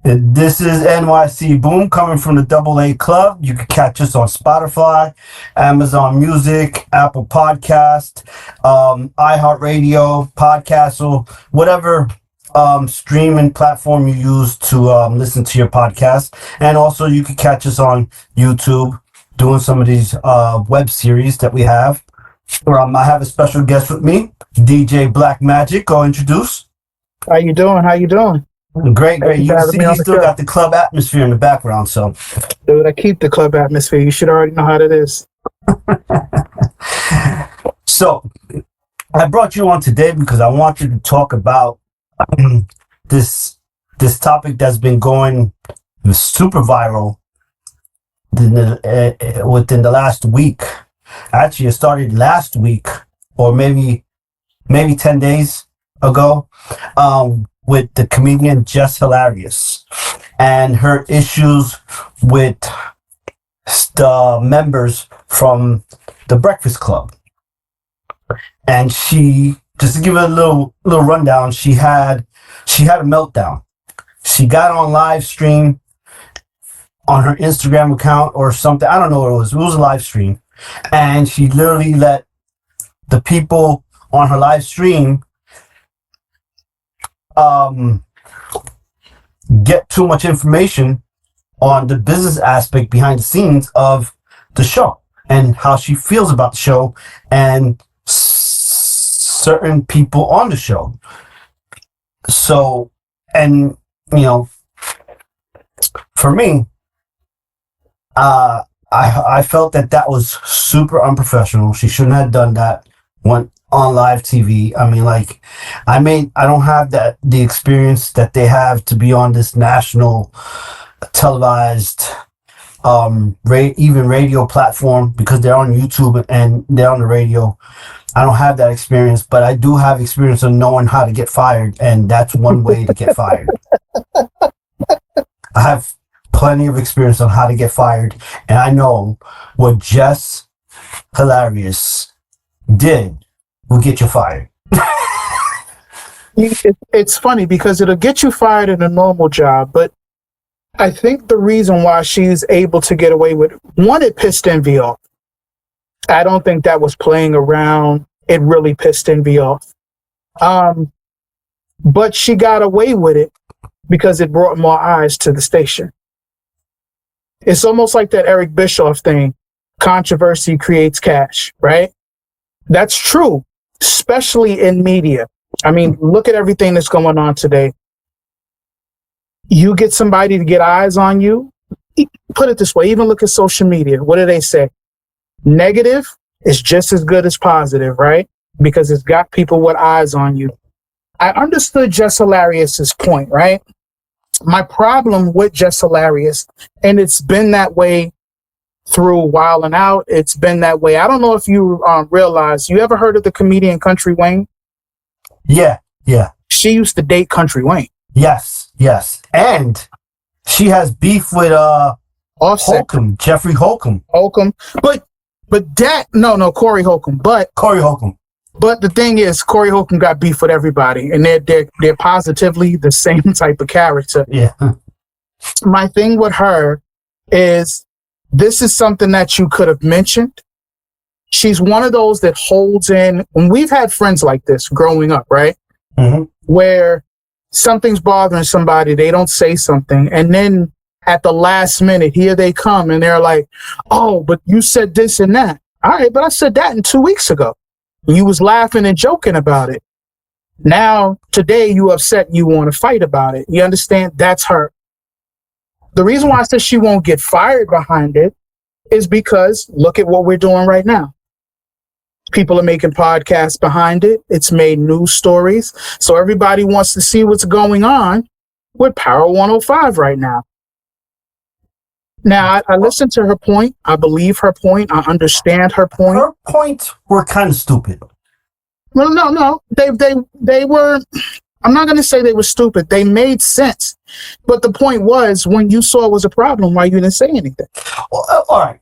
This is nycboom coming from the Double A Club. You can catch us on Spotify, Amazon Music, Apple Podcast, Iheart Radio, Podcast, or whatever streaming platform you use to listen to your podcast. And also you can catch us on YouTube doing some of these web series that we have. I have a special guest with me, DJ Blackmagic. Go introduce. How you doing? Great. You can see he still got the club atmosphere in the background, so. Dude, I keep the club atmosphere. You should already know how that is. So, I brought you on today because I want you to talk about this topic that's been going super viral within the last week. Actually, it started last week, or maybe 10 days ago, with the comedian Jess and her issues with the members from the Breakfast Club. And she, just to give it a little rundown, she had a meltdown. She got on live stream on her Instagram account or something. I don't know what it was. It was a live stream. And she literally let the people on her live stream get too much information on the business aspect behind the scenes of the show and how she feels about the show and certain people on the show. So, and for me, I felt that was super unprofessional. She shouldn't have done that when on live TV. I mean, I don't have the experience that they have to be on this national televised, even radio platform, because they're on YouTube and they're on the radio. I don't have that experience, but I do have experience of knowing how to get fired, and that's one way to get fired. I have plenty of experience on how to get fired, and I know what Jess did will get you fired. It's funny because it'll get you fired in a normal job, but I think the reason why she's able to get away with it, one, it pissed Envy off. I don't think that was playing around. It really pissed Envy off. But she got away with it because it brought more eyes to the station. It's almost like that Eric Bischoff thing. Controversy creates cash, right? That's true, especially in media. I mean, look at everything that's going on today. You get somebody to get eyes on you. Put it this way, even look at social media. What do they say? Negative is just as good as positive, right? Because it's got people with eyes on you. I understood Jess Hilarious's point, right? My problem with Jess Hilarious, and it's been that way through Wild 'N Out. It's been that way. I don't know if you realize, you ever heard of the comedian Country Wayne? Yeah. She used to date Country Wayne. Yes. And she has beef with Offset. Holcomb, Jeffrey Holcomb. But Corey Holcomb. Corey Holcomb. But the thing is, Corey Holcomb got beef with everybody, and they're positively the same type of character. Yeah. My thing with her is, this is something that you could have mentioned. She's one of those that holds in, and we've had friends like this growing up, right? Mm-hmm. Where something's bothering somebody, they don't say something, and then at the last minute, here they come, and they're like, oh, but you said this and that. All right, but I said that 2 weeks ago. You was laughing and joking about it. Now, today, you upset and you want to fight about it. You understand? That's her. The reason why I said she won't get fired behind it is because look at what we're doing right now. People are making podcasts behind it. It's made news stories. So everybody wants to see what's going on with Power 105 right now. Now, I listened to her point. I believe her point. I understand her point. Her points were kind of stupid. Well, no. They were, I'm not going to say they were stupid. They made sense. But the point was, when you saw it was a problem, why you didn't say anything? Well, all right.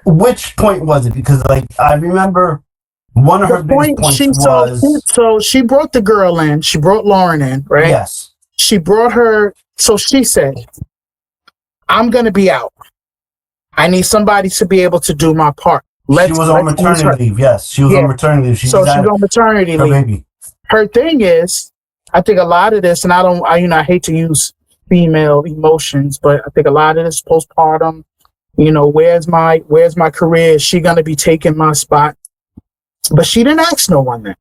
Which point was it? Because, I remember one of her biggest points was... So she brought the girl in. She brought Lauren in, right? Yes. She brought her So she said, I'm going to be out. I need somebody to be able to do my part. She was on maternity leave. Yes, she was on maternity leave. She's on maternity leave. Baby. Her thing is, I think a lot of this, and I hate to use female emotions, but I think a lot of this postpartum, where's my career? Is she going to be taking my spot? But she didn't ask no one that.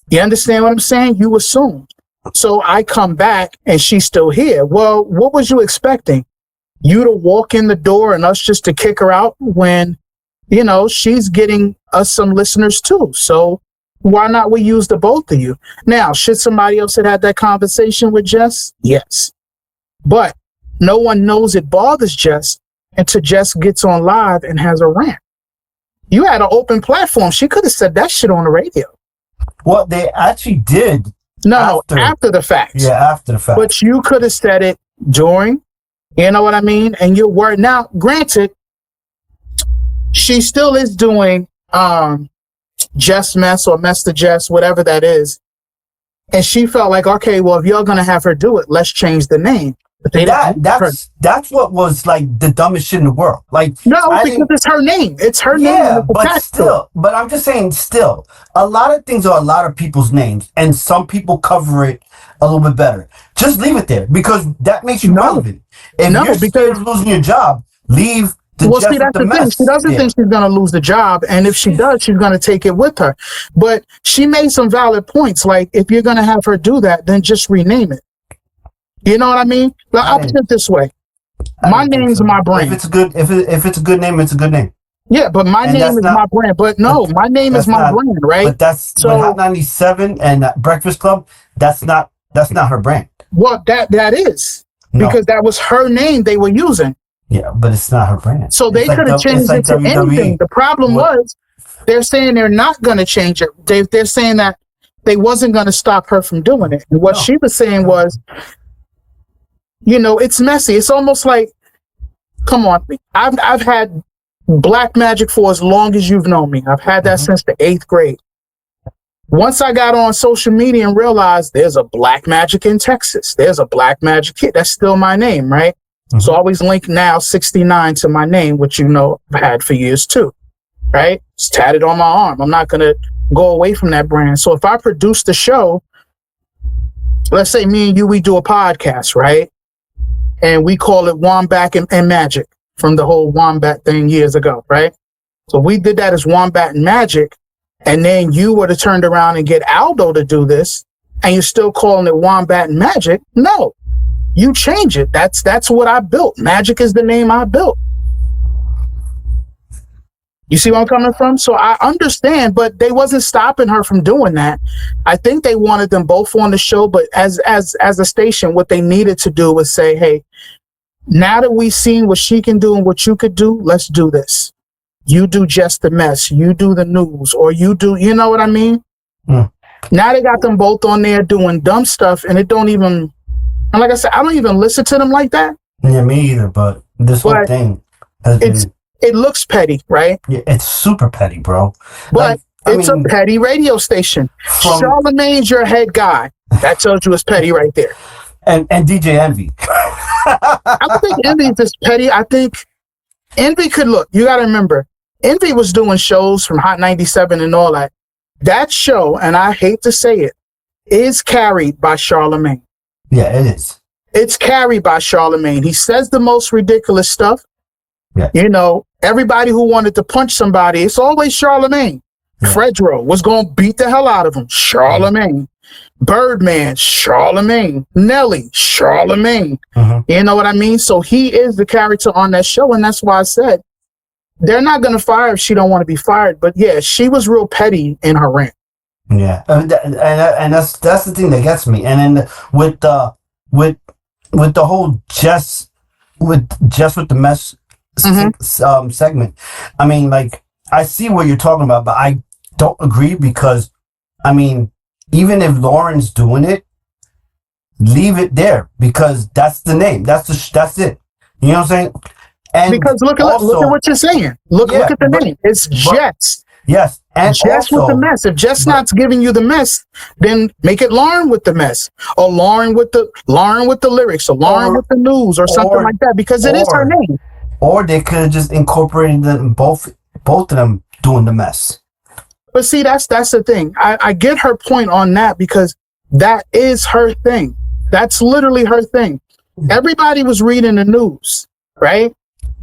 You understand what I'm saying? You assumed. So I come back and she's still here. Well, what was you expecting? You to walk in the door and us just to kick her out when, she's getting us some listeners too. So why not we use the both of you? Now, should somebody else have had that conversation with Jess? Yes. But no one knows it bothers Jess until Jess gets on live and has a rant. You had an open platform. She could have said that shit on the radio. Well, they actually did. No, after the fact. Yeah, after the fact. But you could have said it during, you know what I mean? And your word. Now, granted, she still is doing Jess Mess or Mess to Jess, whatever that is. And she felt like, okay, well, if you're going to have her do it, let's change the name. But that's what was like the dumbest shit in the world. Like, no, because it's her name. It's her name. Yeah, but still, I'm just saying, still, a lot of things are a lot of people's names, and some people cover it a little bit better. Just leave it there because that makes you relevant. If you're scared of losing your job, leave. That's the thing. She doesn't think she's going to lose the job. And if she does, she's going to take it with her. But she made some valid points. Like, if you're going to have her do that, then just rename it. You know what I mean? I'll put it this way. My name's my brand. If it's a good name, it's a good name. Yeah, but my name is my brand. But no, my name is my brand, right? But that's so Hot 97 and Breakfast Club, that's not her brand. Well, that is. Because that was her name they were using. Yeah, but it's not her brand. So they could have changed it to anything. The problem was they're saying they're not going to change it. They're saying that they wasn't going to stop her from doing it. And what she was saying was, it's messy. It's almost like, come on, I've had Blackmagic for as long as you've known me. I've had that since the 8th grade. Once I got on social media and realized there's a Blackmagic in Texas, there's a Blackmagic kid, that's still my name, right? So I always link now 69 to my name, which I've had for years too, right? It's tatted on my arm. I'm not going to go away from that brand. So if I produce the show, let's say me and you, we do a podcast, right? And we call it Wombat and Magic from the whole Wombat thing years ago, right? So we did that as Wombat and Magic. And then you were to turn around and get Aldo to do this, and you're still calling it Wombat and Magic. No. You change it. That's what I built. Magic is the name I built. You see where I'm coming from? So I understand, but they wasn't stopping her from doing that. I think they wanted them both on the show, but as a station, what they needed to do was say, hey, now that we've seen what she can do and what you could do, let's do this. You do Just the Mess, you do the news, or you do, you know what I mean? Now they got them both on there doing dumb stuff, and it don't even. And like I said, I don't even listen to them like that. Yeah, me either. But this whole thing it looks petty, right? Yeah, it's super petty, bro. But it's a petty radio station. Charlemagne's your head guy. That tells you it's petty right there. And DJ Envy. I don't think Envy is just petty. I think Envy could look. You got to remember, Envy was doing shows from Hot 97 and all that. That show, and I hate to say it, is carried by Charlemagne. Yeah, it is. It's carried by Charlemagne. He says the most ridiculous stuff. Yeah. Everybody who wanted to punch somebody, it's always Charlemagne. Yeah. Fredro was going to beat the hell out of him. Charlemagne. Birdman, Charlemagne. Nelly, Charlemagne. You know what I mean? So he is the character on that show, and that's why I said they're not going to fire if she don't want to be fired. But yeah, she was real petty in her rant. Yeah, and that's the thing that gets me. And then with the whole Jess with the mess segment, I mean, like, I see what you're talking about, but I don't agree because, I mean, even if Lauren's doing it, leave it there because that's the name. That's it. You know what I'm saying? And because look at what you're saying. Look at the name. It's Jess. Yes, and Jess with the also, mess. If Jess but, not giving you the mess, then make it Lauren with the mess, or Lauren with the lyrics, or Lauren with or the news, or something or like that, because it is her or name. or they could have just incorporated them both of them doing the mess. But see, that's the thing. I get her point on that, because that is her thing. That's literally her thing. Everybody was reading the news, right?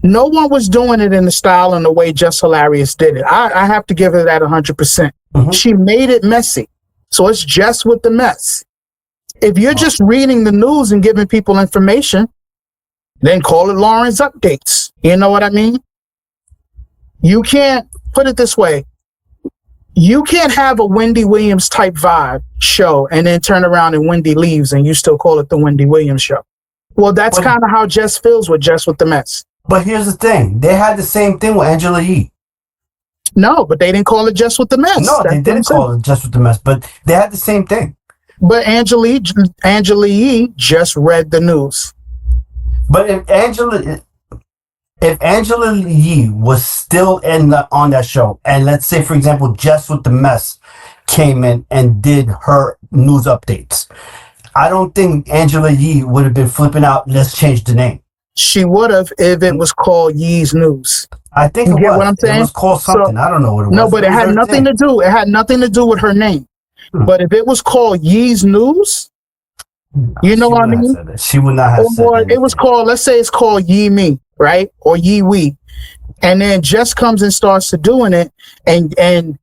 No one was doing it in the style and the way Just Hilarious did it. I have to give her that 100%. She made it messy. So it's Jess with the mess. If you're just reading the news and giving people information, then call it Lauren's Updates. You know what I mean? You can't, put it this way, you can't have a Wendy Williams type vibe show and then turn around and Wendy leaves and you still call it the Wendy Williams show. Well, that's kind of how Jess feels with Jess with the mess. But here's the thing. They had the same thing with Angela Yee. No, but they didn't call it Jess with the mess. No, they didn't call it Just with the Mess, but they had the same thing. But Angela Yee just read the news. But if Angela Yee was still on that show, and let's say, for example, Jess with the Mess came in and did her news updates, I don't think Angela Yee would have been flipping out, let's change the name. She would have if it was called Yee's News. I think you it get was. what I'm saying? It was called something. I don't know what it was. No, but it had nothing to do. It had nothing to do with her name. But if it was called Yee's News, you know what I mean? She would not have said it was called, let's say it's called Yee Me, right? Or Yee We. And then Jess comes and starts to doing it, and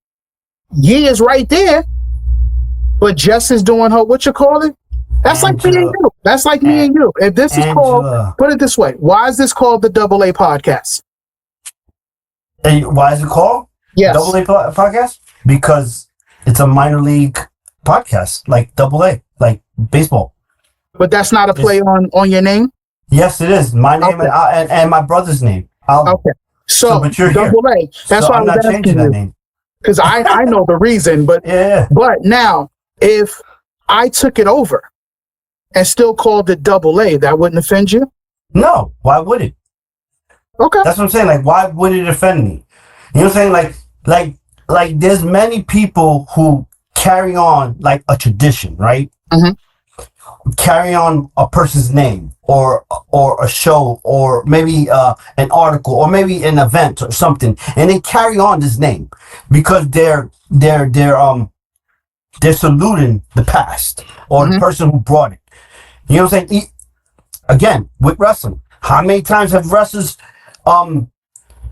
Yee is right there, but Jess is doing her, what you call it? That's like me and you. That's like me and you. If this is called, put it this way, why is this called the Double A Podcast? And why is it called? Yes. Double A Podcast? Because it's a minor league podcast, like Double A, like baseball. But that's not a play on your name? Yes, it is. My name and my brother's name. Okay. So but you're Double A. That's why I'm not changing that name. Because I know the reason, but yeah. But now, if I took it over and still called it Double A, that wouldn't offend you? No. Why would it? Okay. That's what I'm saying. Like, why would it offend me? You know what I'm saying? Like there's many people who carry on like a tradition, right? Mm-hmm. Carry on a person's name or a show or maybe an article or maybe an event or something, and they carry on this name because they're saluting the past or the person who brought it. You know what I'm saying? Again, with wrestling, how many times have wrestlers,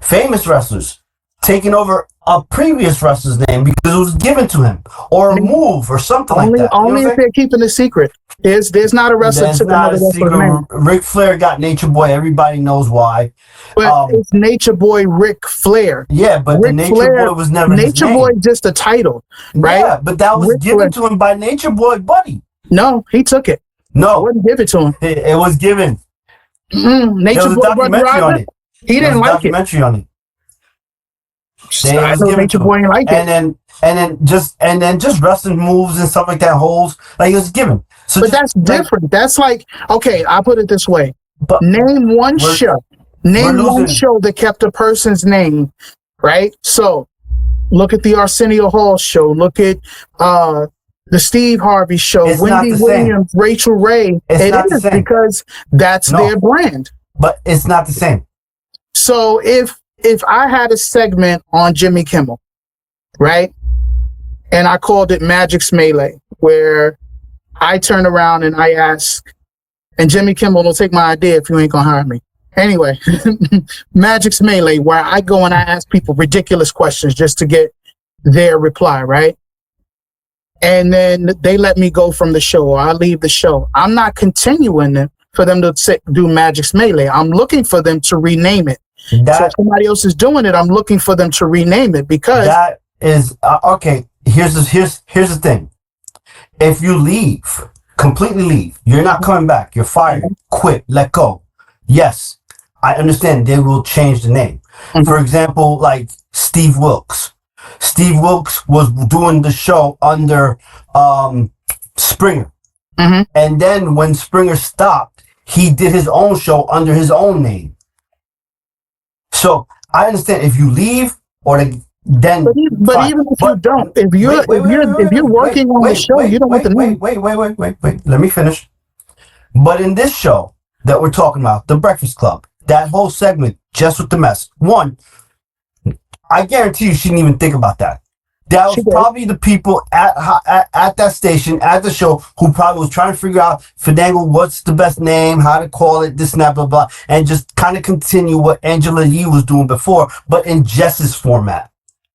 famous wrestlers, taken over a previous wrestler's name because it was given to him, or a move or something like that? Only if they're keeping it secret. There's not a wrestler took another wrestler's name. Ric Flair got Nature Boy. Everybody knows why. But it's Nature Boy Ric Flair. Yeah, but the Nature Boy was never his Nature name. Boy just a title, right? Yeah, but that was given to him by Nature Boy, buddy. No, he took it. No, I wouldn't give it to him. It was given. Nature there was Boy, a documentary on it. He didn't like it. Documentary on it. I know Nature Boy ain't like it. And then just wrestling moves and stuff like that, holds, like it was given. So but that's different. That's like, okay, I'll put it this way. But name one show. Name one show that kept a person's name, right? So look at the Arsenio Hall show. Look at the Steve Harvey show. It's Wendy Williams, Rachel Ray. It is because that's their brand. But it's not the same. So if I had a segment on Jimmy Kimmel, right, and I called it Magic's Melee, where I turn around and I ask, and Jimmy Kimmel, don't take my idea if you ain't gonna hire me. Anyway, Magic's Melee, where I go and I ask people ridiculous questions just to get their reply, right? And then they let me go from the show, or I leave the show. I'm not continuing them for them to do Magic's Melee. I'm looking for them to rename it. So if somebody else is doing it, I'm looking for them to rename it because that is okay. Here's the thing. If you leave, completely leave, you're not coming back. You're fired. Quit. Let go. Yes, I understand they will change the name. For example, like Steve Wilkes. Steve Wilkes was doing the show under Springer. And then when Springer stopped, he did his own show under his own name. So I understand if you leave or then But fine. even if you But don't, if you're working on the show, you don't want the name. wait. Let me finish. But in this show that we're talking about, The Breakfast Club, that whole segment, just with the mess. One, I guarantee you she didn't even think about that. That was probably the people at that station, at the show, who probably was trying to figure out, finagle what's the best name, how to call it, this and that, blah, blah, and just kind of continue what Angela Yee was doing before, but in Jess's format.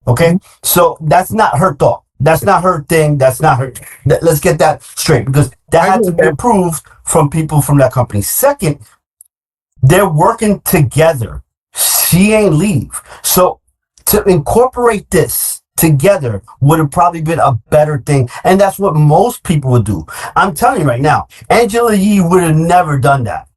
Okay? So that's not her thought. That's not her thing. That's not her. Let's get that straight, because that had to be approved from people from that company. Second, they're working together. She ain't leave. So to incorporate this together would have probably been a better thing. And that's what most people would do. I'm telling you right now, Angela Yee would have never done that.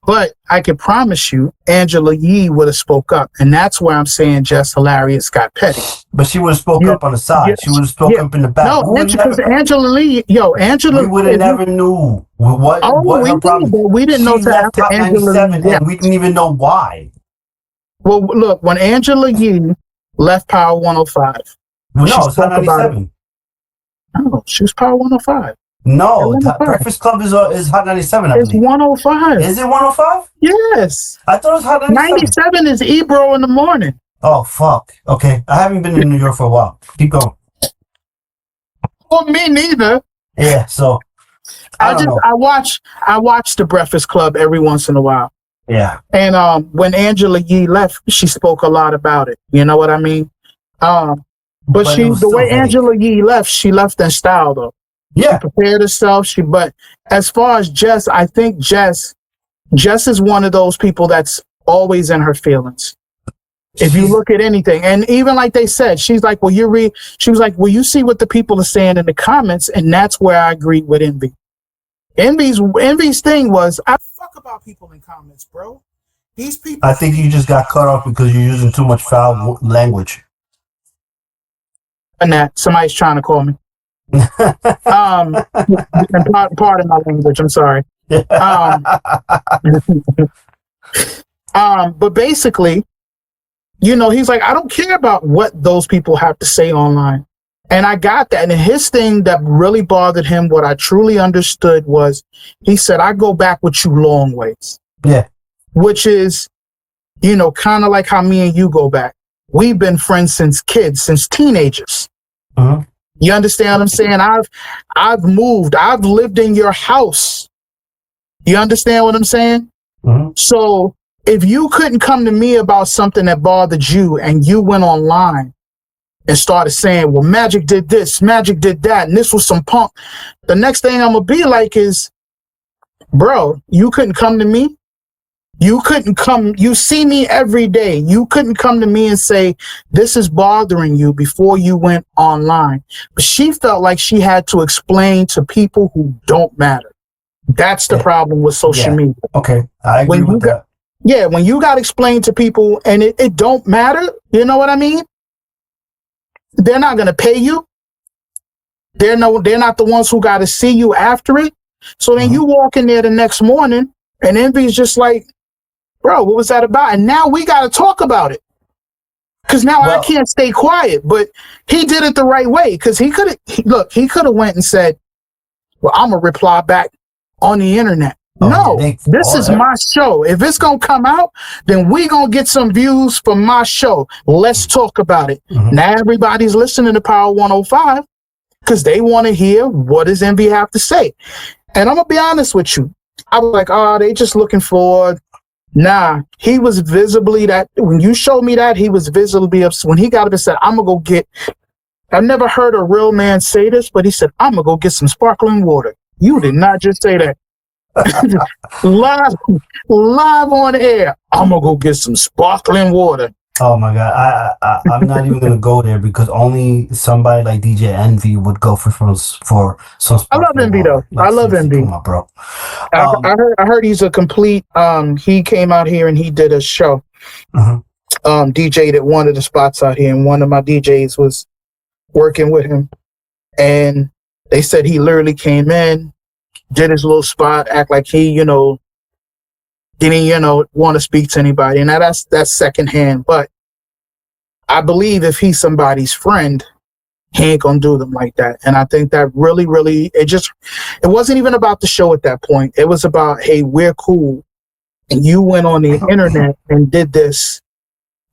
But I can promise you, Angela Yee would have spoke up. And that's where I'm saying Jess Hilarious got petty. But she would have spoke up on the side. She would have spoke up in the back. No, because Angela Lee, Angela. We would have never knew what her problem. We didn't know that after Angela Lee, and we didn't even know why. Well, look, when Angela Yee left Power 105. No, it's Hot 97. No, she was Power 105. No, Breakfast Club is Hot 97. It's 105. Is it 105? Yes. I thought it was Hot 97. 97 is Ebro in the morning. Oh, fuck. Okay. I haven't been in New York for a while. Keep going. Well, me neither. Yeah, so I watch the Breakfast Club every once in a while. Yeah. And when Angela Yee left, she spoke a lot about it. You know what I mean? But the way Angela Yee left, she left in style though. Yeah. She prepared herself. But as far as Jess, I think Jess is one of those people that's always in her feelings. If you look at anything, and even like they said, she's like, well, she was like, well, you see what the people are saying in the comments, and that's where I agree with Envy. Envy's thing was, I fuck about people in comments, bro. These people. I think you just got cut off because you're using too much foul language. And that somebody's trying to call me. And pardon my language. I'm sorry. But basically, he's like, I don't care about what those people have to say online. And I got that. And his thing that really bothered him, what I truly understood was, he said, I go back with you long ways. Yeah. Which is, kind of like how me and you go back. We've been friends since kids, since teenagers. Uh-huh. You understand what I'm saying? I've moved. I've lived in your house. You understand what I'm saying? Uh-huh. So if you couldn't come to me about something that bothered you and you went online and started saying, well, Magic did this, Magic did that, and this was some punk, the next thing I'm going to be like is, bro, you couldn't come to me? You couldn't come, you see me every day. You couldn't come to me and say, this is bothering you before you went online. But she felt like she had to explain to people who don't matter. That's the problem with social media. Okay, I agree with that. Yeah, when you got to explain to people and it don't matter, you know what I mean? They're not going to pay you. They're not the ones who got to see you after it. So then you walk in there the next morning and Envy's just like, bro, what was that about? And now we got to talk about it. Because now I can't stay quiet. But he did it the right way. Because he could have went and said, well, I'm going to reply back on the internet. No, this is my show. If it's going to come out, then we going to get some views for my show. Let's talk about it. Now everybody's listening to Power 105 because they want to hear what does Envy have to say. And I'm going to be honest with you. I was like, oh, they just looking for... Nah, he was visibly that... When you showed me that, he was visibly upset. When he got up and said, I'm going to go get... I've never heard a real man say this, but he said, I'm going to go get some sparkling water. You did not just say that. live on air. I'm gonna go get some sparkling water. Oh my god, I'm not even gonna go there because only somebody like DJ Envy would go for some. I love Envy though. I love Envy. Come on, bro. I heard he's a complete. He came out here and he did a show. DJ'd at one of the spots out here, and one of my DJs was working with him, and they said he literally came in, did his little spot, act like he, didn't, want to speak to anybody. And that's secondhand. But I believe if he's somebody's friend, he ain't gonna do them like that. And I think that really, really, it wasn't even about the show at that point. It was about, hey, we're cool. And you went on the internet and did this.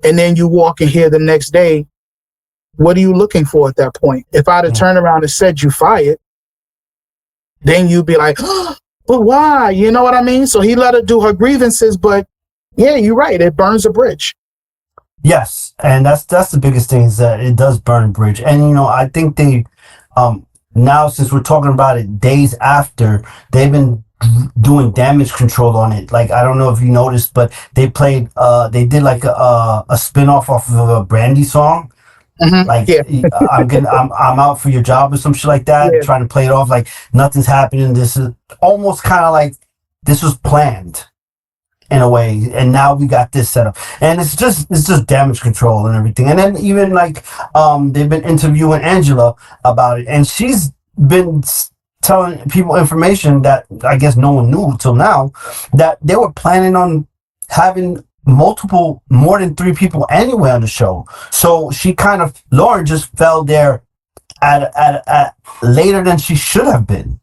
And then you walk in here the next day. What are you looking for at that point? If I'd have turned around and said you fired, then you'd be like, oh, but why? You know what I mean? So he let her do her grievances, but yeah, you're right. It burns a bridge. Yes, and that's the biggest thing, is that it does burn a bridge. And I think they now, since we're talking about it days after, they've been doing damage control on it. Like, I don't know if you noticed, but they did like a spin-off off of a Brandy song. Mm-hmm. Like, yeah. I'm out for your job or some shit like that, Yeah. trying to play it off like nothing's happening. This is almost kind of like this was planned in a way, and now we got this set up, and it's just damage control and everything. And then even like they've been interviewing Angela about it, and she's been telling people information that I guess no one knew till now, that they were planning on having more than 3 people anyway on the show. So she kind of, Lauren just fell there at later than she should have been.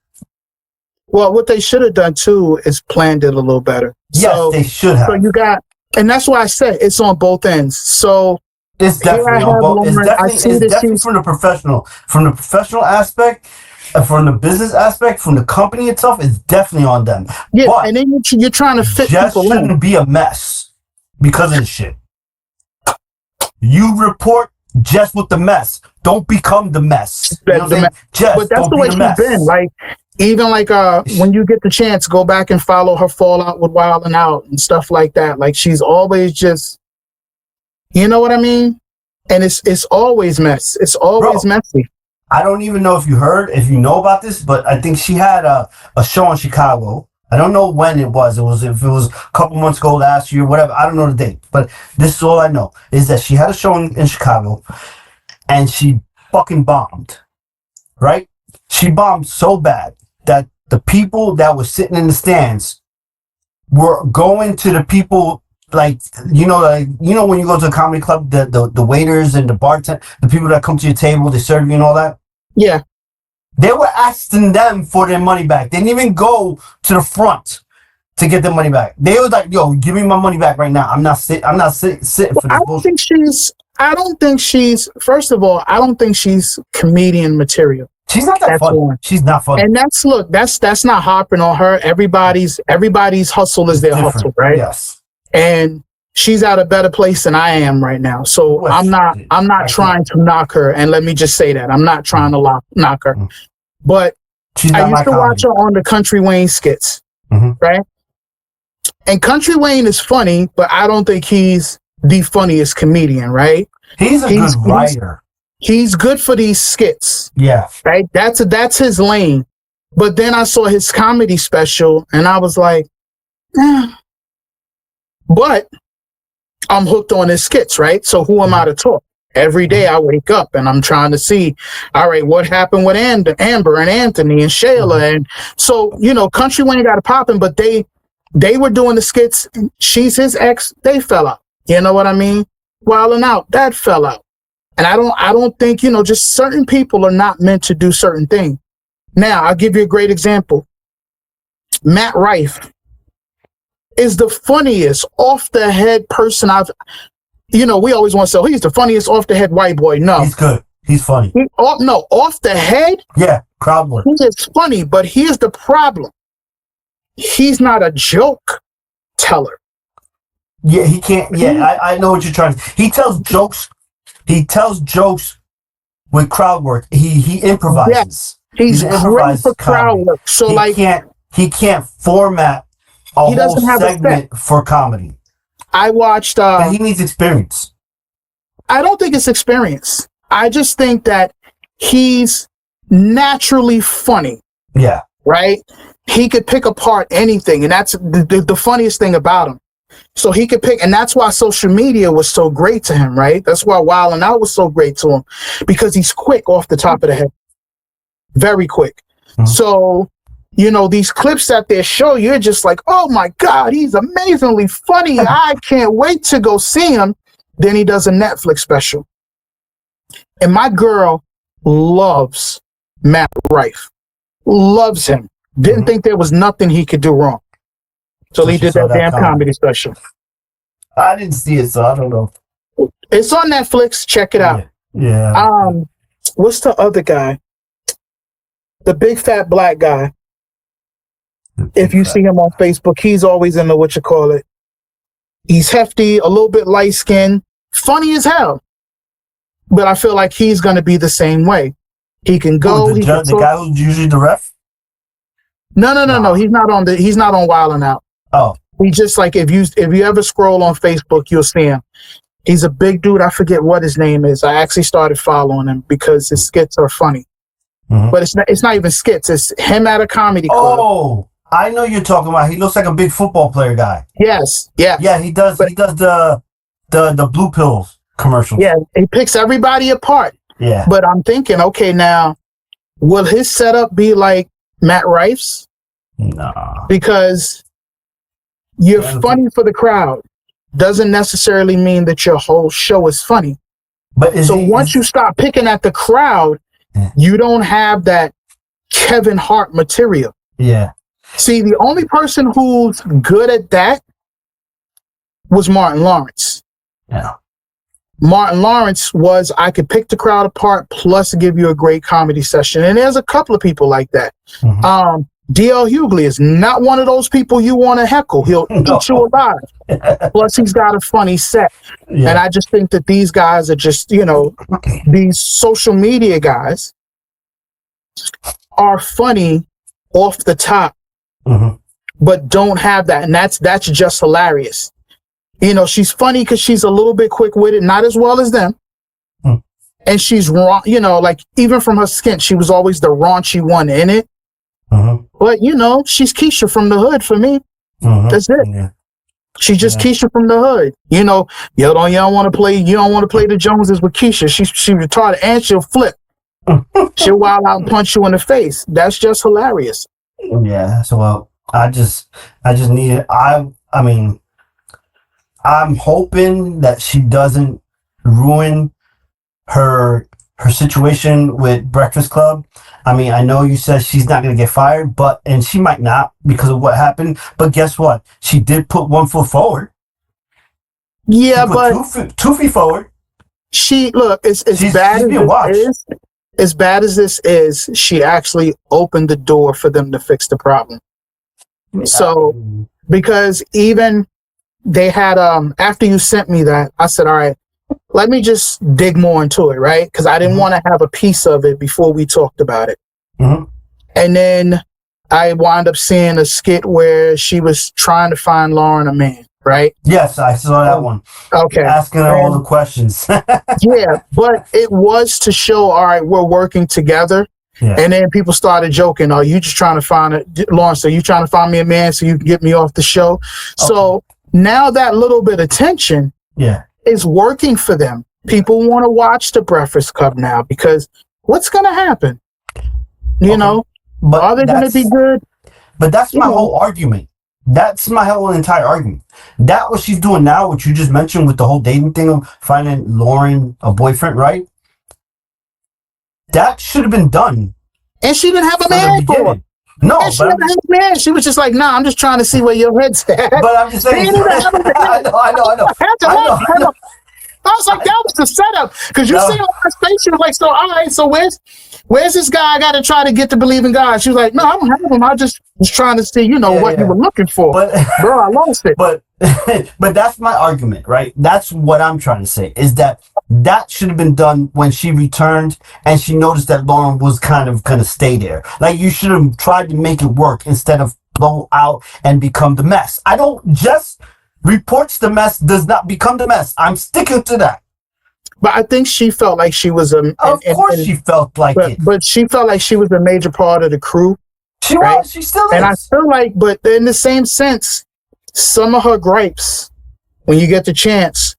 Well, what they should have done too is planned it a little better. Yes, they should have. So you got, and that's why I said it's on both ends. So it's definitely on both. It's definitely from the professional aspect, and from the business aspect, from the company itself. It's definitely on them. Yeah, but and then you're trying to fit Jess people shouldn't in. be a mess because of the shit. You report Jess with the mess. Don't become the mess. You know what I'm saying? Jess, but that's don't the way be the she's mess. been. Like, even like when you get the chance, go back and follow her fallout with Wild and Out and stuff like that. Like, she's always just, you know what I mean? And it's always mess. It's always messy. I don't even know if you know about this, but I think she had a show in Chicago. I don't know when it was. If it was a couple months ago, last year, whatever. I don't know the date, but this is all I know, is that she had a show in Chicago, and she fucking bombed. Right? She bombed so bad that the people that were sitting in the stands were going to the people, like when you go to a comedy club, the waiters and the bartender, the people that come to your table, they serve you and all that. Yeah. They were asking them for their money back. They didn't even go to the front to get their money back. They was like, "Yo, give me my money back right now. I'm not sitting for this bullshit." First of all, I don't think she's comedian material. She's not that funny. She's not funny. And that's not harping on her. Everybody's hustle is their hustle, right? Yes. And she's at a better place than I am right now. So I'm not trying to knock her. And let me just say that I'm not trying to knock her. But I used to watch her on the Country Wayne skits, right? And Country Wayne is funny, but I don't think he's the funniest comedian, right? He's a good writer. He's good for these skits. Yeah. Right? That's his lane. But then I saw his comedy special and I was like, But I'm hooked on his skits, right? So who am I to talk? Every day I wake up and I'm trying to see, all right, what happened with Amber and Anthony and Shayla. And so, Country Wayne got it popping, but they were doing the skits. She's his ex. They fell out. You know what I mean? Wild and Out, that fell out. And I don't think, just certain people are not meant to do certain things. Now, I'll give you a great example. Matt Rife is the funniest off the head person we always want to say, he's the funniest off the head white boy. No. He's good. He's funny. Off the head. Yeah, crowd work. He is funny, but here's the problem. He's not a joke teller. Yeah, he can't. Yeah, I know what you're trying to. He tells jokes. He tells jokes with crowd work. He improvises. Yeah, he's great for crowd work. So he can't format a whole segment for comedy. I watched. But he needs experience. I don't think it's experience. I just think that he's naturally funny. Yeah. Right? He could pick apart anything, and that's the funniest thing about him. So he could pick, and that's why social media was so great to him, right? That's why Wild and Out was so great to him, because he's quick off the top of the head. Very quick. Mm-hmm. So, these clips that they show, you're just like, oh my God, he's amazingly funny. I can't wait to go see him. Then he does a Netflix special. And my girl loves Matt Rife. Loves him. Didn't think there was nothing he could do wrong. So he did that damn comedy special. I didn't see it, so I don't know. It's on Netflix. Check it out. Yeah. What's the other guy? The big fat black guy. If you see him on Facebook, he's always in the He's hefty, a little bit light skinned, funny as hell. But I feel like he's going to be the same way. He can go. The guy who's usually the ref? No. He's not on Wild 'N Out. Oh. He just like if you ever scroll on Facebook, you'll see him. He's a big dude. I forget what his name is. I actually started following him because his skits are funny. Mm-hmm. But it's not even skits. It's him at a comedy club. Oh, I know you're talking about. He looks like a big football player guy. Yes. Yeah. Yeah, he does. He does the blue pills commercials. Yeah, he picks everybody apart. Yeah. But I'm thinking, okay, now will his setup be like Matt Rife's? Nah. Because you're funny for the crowd doesn't necessarily mean that your whole show is funny. But once you start picking at the crowd, you don't have that Kevin Hart material. Yeah. See, the only person who's good at that was Martin Lawrence. Yeah. Martin Lawrence was, I could pick the crowd apart plus give you a great comedy session. And there's a couple of people like that. Mm-hmm. D.L. Hughley is not one of those people you want to heckle. He'll eat you alive. Plus, he's got a funny set. Yeah. And I just think that these guys are just, these social media guys are funny off the top, but don't have that. And that's just hilarious. She's funny because she's a little bit quick-witted, not as well as them. And she's wrong, like even from her skit, she was always the raunchy one in it. But she's Keisha from the hood for me. That's it. Yeah. She's just Keisha from the hood. You don't want to play the Joneses with Keisha. She's retarded and she'll flip. She'll wild out and punch you in the face. That's just hilarious. Yeah. So I just need it. I mean, I'm hoping that she doesn't ruin her situation with Breakfast Club. I mean, I know you said she's not going to get fired, and she might not because of what happened. But guess what? She did put 1 foot forward. Yeah, but 2 feet forward. As bad as this is, she actually opened the door for them to fix the problem. Yeah. So, because even they had after you sent me that, I said, all right, let me just dig more into it, right? Because I didn't want to have a piece of it before we talked about it. And then I wound up seeing a skit where she was trying to find Lauren a man, right? Yes, I saw that one. Okay. Asking her all the questions. Yeah, but it was to show, all right, we're working together. Yeah. And then people started joking, are you just trying to find Lawrence, are you trying to find me a man so you can get me off the show? Okay. So now that little bit of tension is working for them. People want to watch the Breakfast Club now because what's going to happen? But are they going to be good? But that's my whole argument. That's my whole entire argument. That what she's doing now, what you just mentioned with the whole dating thing of finding Lauren a boyfriend, right? That should have been done. And she didn't have a man for it. No, but she didn't have a man. She was just like, nah, I'm just trying to see where your head's at. But I'm just saying. I know. I was like, that was the setup. Because you see on her face, she was like, so, all right, so where's this guy I got to try to get to believe in God? She was like, no, I don't have him. I just was trying to see, what you were looking for. But, bro, I lost it. But that's my argument, right? That's what I'm trying to say, is that should have been done when she returned and she noticed that Lauren was kind of going to stay there. Like, you should have tried to make it work instead of blow out and become the mess. Jess reports the mess, does not become the mess. I'm sticking to that. But I think she felt like she was of course she felt like it. But she felt like she was a major part of the crew. She was. She still is. And I feel like, but in the same sense, some of her gripes, when you get the chance,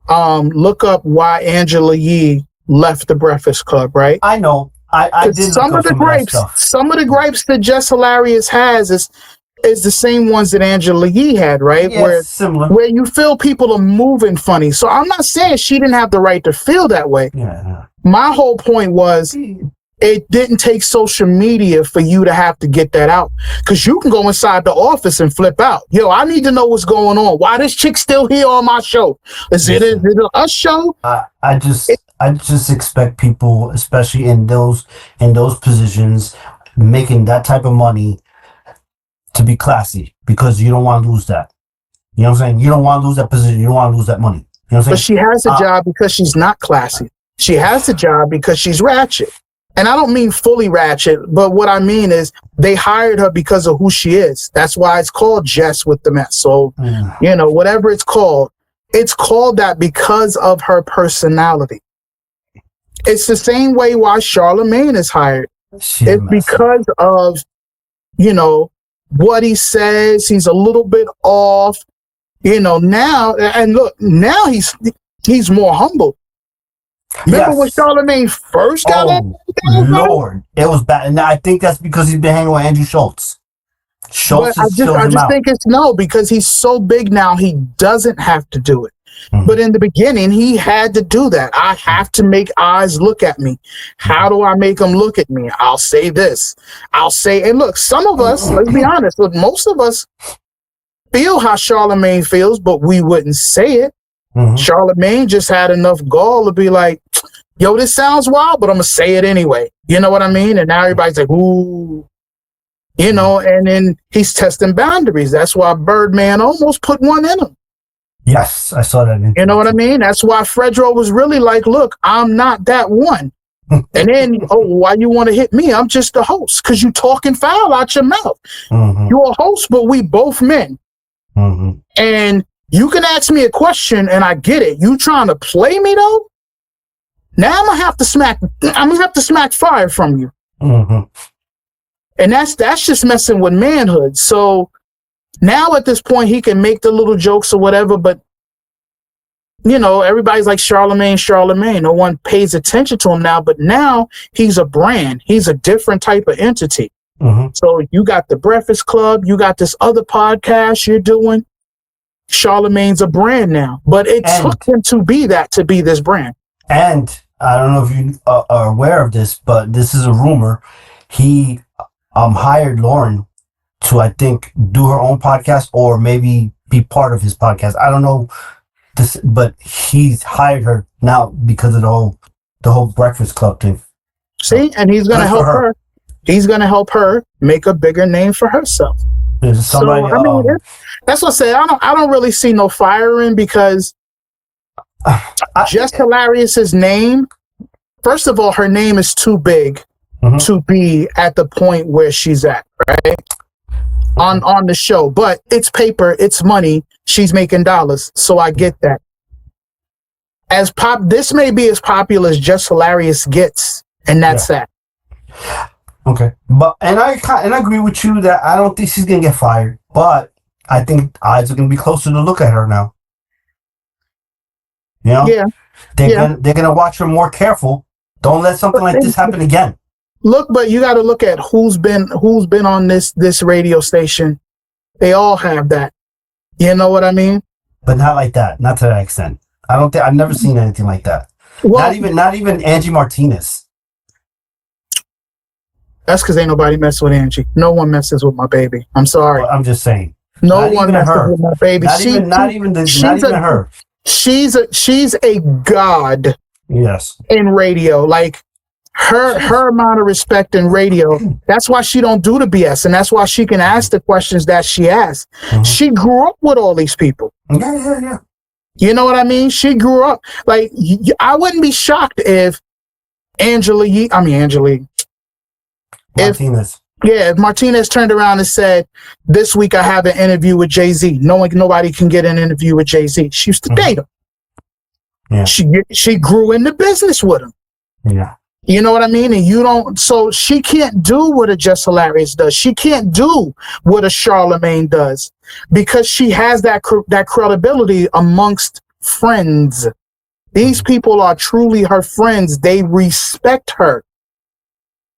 look up why Angela Yee left the Breakfast Club, right? I know. I did some of the gripes that Jess Hilarious has is is the same ones that Angela Yee had, right? Yes, similar. Where you feel people are moving funny. So I'm not saying she didn't have the right to feel that way. Yeah. My whole point was it didn't take social media for you to have to get that out, because you can go inside the office and flip out. Yo, I need to know what's going on. Why this chick still here on my show? Is it a show? I just expect people, especially in those positions, making that type of money, to be classy, because you don't want to lose that. You know what I'm saying? You don't want to lose that position. You don't want to lose that money. You know what I'm saying? But she has a job because she's not classy. She has a job because she's ratchet. And I don't mean fully ratchet, but what I mean is they hired her because of who she is. That's why it's called Jess with the mess. So, whatever it's called that because of her personality. It's the same way why Charlemagne is hired. It's because of, what he says. He's a little bit off, now. And look, now he's more humble. Remember when Charlemagne first got on? Lord, it was bad. And I think that's because he's been hanging with Andrew Schultz. I just think it's because he's so big now, he doesn't have to do it. Mm-hmm. But in the beginning, he had to do that. I have to make eyes look at me. How do I make them look at me? I'll say this. And look, some of us, let's be honest, look, most of us feel how Charlemagne feels, but we wouldn't say it. Mm-hmm. Charlemagne just had enough gall to be like, yo, this sounds wild, but I'm going to say it anyway. You know what I mean? And now everybody's like, ooh, and then he's testing boundaries. That's why Birdman almost put one in him. Yes, I saw that. You know what I mean? That's why Fredro was really like, look, I'm not that one. And then, why you want to hit me? I'm just a host, because you talking foul out your mouth. Mm-hmm. You're a host, but we both men. Mm-hmm. And you can ask me a question and I get it. You trying to play me though? Now I'm gonna have to smack fire from you. Mm-hmm. And that's just messing with manhood. So now at this point he can make the little jokes or whatever, but everybody's like Charlemagne. No one pays attention to him now, but now he's a brand. He's a different type of entity. Mm-hmm. So you got the Breakfast Club, you got this other podcast you're doing. Charlemagne's a brand now, but it took him to be this brand. And I don't know if you are aware of this, but this is a rumor. He hired Lauren to, I think, do her own podcast or maybe be part of his podcast. I don't know this, but he's hired her now because of the whole Breakfast Club thing. See, and he's going to help her. He's going to help her make a bigger name for herself. That's what I say. I don't really see no firing, because Jess Hilarious's name, first of all, her name is too big to be at the point where she's at, right? On the show. But it's paper, it's money, she's making dollars. So I get that. This may be as popular as Jess Hilarious gets, and that's that. Okay, but I agree with you that I don't think she's gonna get fired, but I think eyes are gonna be closer to look at her now. They're gonna watch her more careful. Don't let something like this happen again. Look, but you got to look at who's been on this radio station. They all have that. You know what I mean? But not like that. Not to that extent. I've never seen anything like that. Well, not even Angie Martinez. That's because ain't nobody mess with Angie. No one messes with my baby. I'm sorry. Well, I'm just saying. No one messes with my baby. Not even her. She's a god. Yes. In radio, like her amount of respect in radio. That's why she don't do the BS, and that's why she can ask the questions that she asks. Mm-hmm. She grew up with all these people. Yeah. You know what I mean? She grew up like I wouldn't be shocked if Martinez. If Martinez turned around and said, "This week I have an interview with Jay-Z." Nobody can get an interview with Jay-Z. She used to date him. Yeah. She grew in the business with him. Yeah. You know what I mean? And so she can't do what a Jess Hilarious does. She can't do what a Charlemagne does, because she has that credibility amongst friends. These people are truly her friends. They respect her.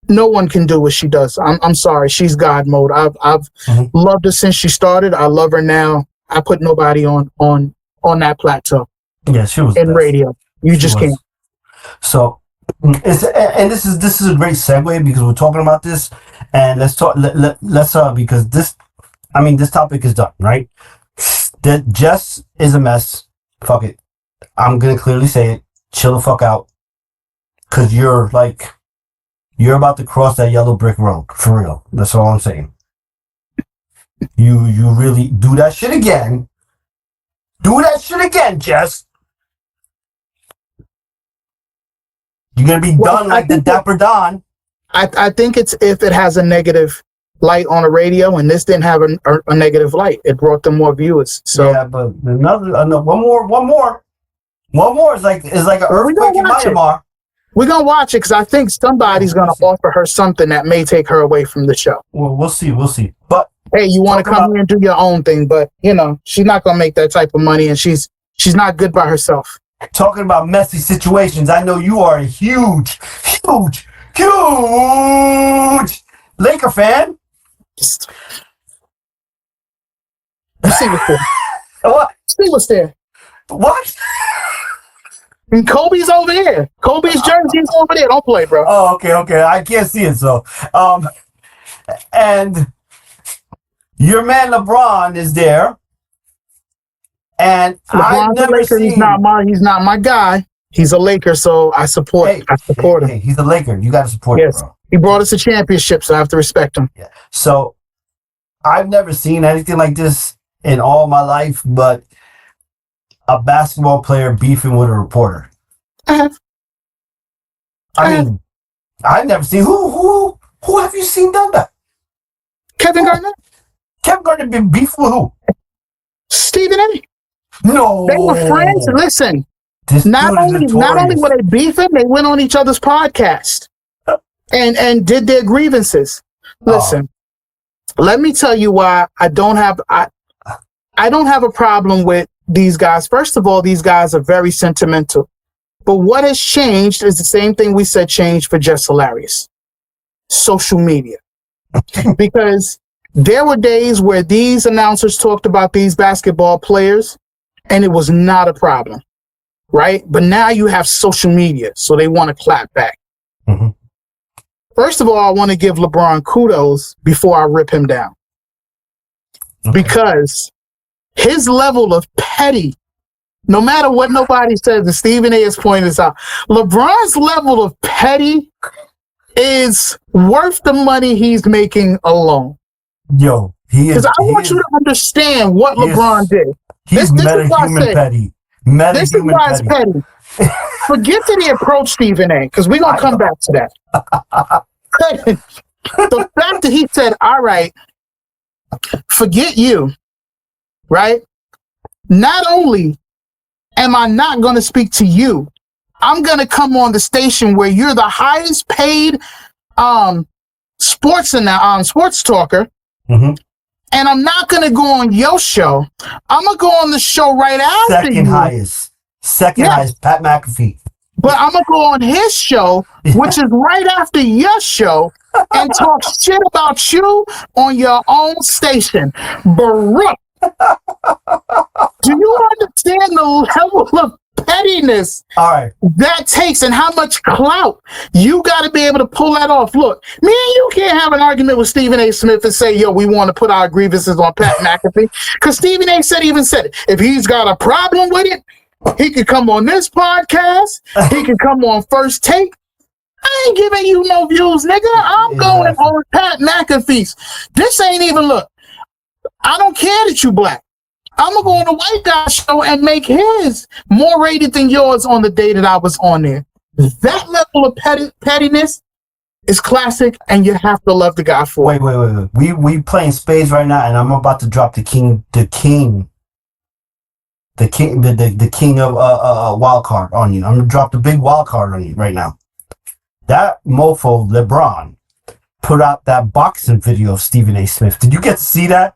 no one can do what she does. I'm sorry. She's God mode. I've loved her since she started. I love her now. I put nobody on that plateau. Yeah, she was in radio. You just can't. So this is a great segue because we're talking about this, and let's because this topic is done, right? That Jess is a mess. Fuck it. I'm gonna clearly say it. Chill the fuck out. Cause you're about to cross that yellow brick road. For real. That's all I'm saying. You really do that shit again. Do that shit again, Jess. You're gonna be done like the Dapper Don. I think it's if it has a negative light on the radio, and this didn't have a negative light. It brought them more viewers. So yeah, but one more is like an earthquake in Myanmar. We're gonna watch it because I think somebody's gonna offer her something that may take her away from the show. Well, we'll see. But hey, you want to come here and do your own thing, but she's not gonna make that type of money, and she's not good by herself. Talking about messy situations, I know you are a huge Laker fan. Let's see what's there. What? See what's there. What? And Kobe's over here. Kobe's jersey's over there. Don't play, bro. Oh, okay. I can't see it, so and your man LeBron is there, and I've never seen. He's not my guy. He's a Laker, so I support him. Hey, he's a Laker. You got to support him, bro. He brought us a championship, so I have to respect him. Yeah. So I've never seen anything like this in all my life, but a basketball player beefing with a reporter. I mean, I've never seen who have you seen done that? Kevin Garnett. Kevin Garnett been beefing with who? Stephen A. No, they were friends. Listen, not only were they beefing, they went on each other's podcast and did their grievances. Listen, let me tell you why I don't have a problem with these guys. First of all, these guys are very sentimental. But what has changed is the same thing we said changed for Jess Hilarious. Social media. Because there were days where these announcers talked about these basketball players and it was not a problem, right? But now you have social media, so they want to clap back. Mm-hmm. First of all, I want to give LeBron kudos before I rip him down. Okay. Because his level of petty, no matter what nobody says, and Stephen A. has pointed this out, LeBron's level of petty is worth the money he's making alone. Yo, he is. Because I want you to understand what LeBron did. He's meta-human petty. This is why it's petty. Forget that he approached Stephen A., because we're going to come back to that. The fact that he said, all right, forget you, right? Not only am I not going to speak to you, I'm going to come on the station where you're the highest paid sports talker, mm-hmm. and I'm not going to go on your show. I'm going to go on the show right after you. Second highest, Pat McAfee. But I'm going to go on his show, which is right after your show, and talk shit about you on your own station. Baruch. Do you understand the level of pettiness that takes and how much clout you got to be able to pull that off? Look, me and you can't have an argument with Stephen A. Smith and say, yo, we want to put our grievances on Pat McAfee, because Stephen A. said it. If he's got a problem with it, he could come on this podcast. He could come on First Take. I ain't giving you no views, nigga. I'm going on Pat McAfee's. This ain't even, look, I don't care that you black. I'm going to go on the white guy show and make his more rated than yours on the day that I was on there. That level of pettiness is classic, and you have to love the guy for it. Wait. We playing spades right now, and I'm about to drop the king of wild card on you. I'm going to drop the big wild card on you right now. That mofo, LeBron, put out that boxing video of Stephen A. Smith. Did you get to see that?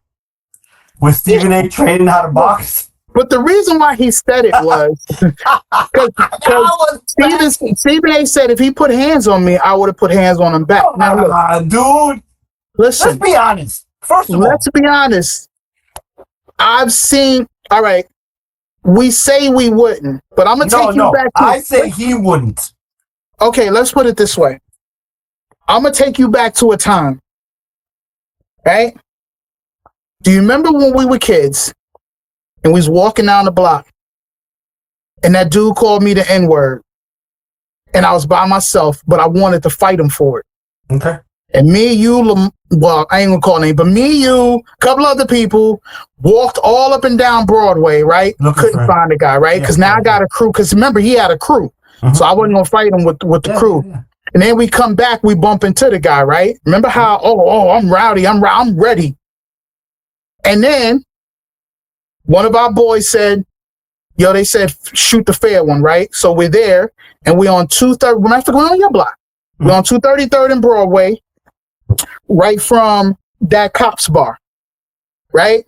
With Stephen A. training how to box? But the reason why he said it was because Stephen A said if he put hands on me, I would have put hands on him back. Now, look, dude, listen. Let's be honest. First of all, let's be honest. I've seen. All right, we say we wouldn't, but I'm gonna take you back. I say he wouldn't. Okay, let's put it this way. I'm gonna take you back to a time. Right? Do you remember when we were kids? And we was walking down the block, and that dude called me the N-word, and I was by myself, but I wanted to fight him for it. Okay. And me, you, well, I ain't gonna call name, but me, you, a couple other people walked all up and down Broadway, right? Couldn't find the guy, right? Because now I got a crew. Because remember, he had a crew, so I wasn't gonna fight him with the crew. Yeah. And then we come back, we bump into the guy, right? Remember how? Oh, I'm rowdy, I'm ready. And then one of our boys said, yo, they said, shoot the fair one, right? So we're there, and we're on 230, we're on your block. We're on 233rd and Broadway, right from that cops bar, right?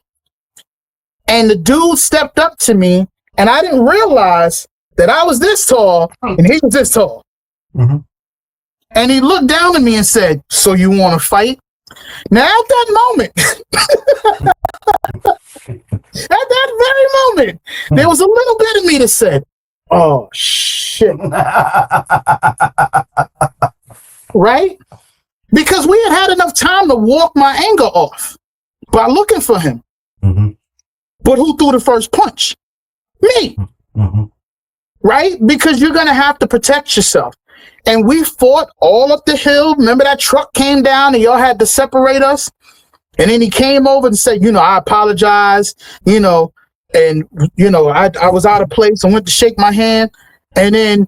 And the dude stepped up to me, and I didn't realize that I was this tall, and he was this tall. Mm-hmm. And he looked down at me and said, so you want to fight? Now, at that moment, at that very moment, there was a little bit of me that said, oh, shit. Right? Because we had enough time to walk my anger off by looking for him. Mm-hmm. But who threw the first punch? Me. Mm-hmm. Right? Because you're going to have to protect yourself. And we fought all up the hill. Remember that truck came down and y'all had to separate us? And then he came over and said, I apologize, and, I was out of place and went to shake my hand. And then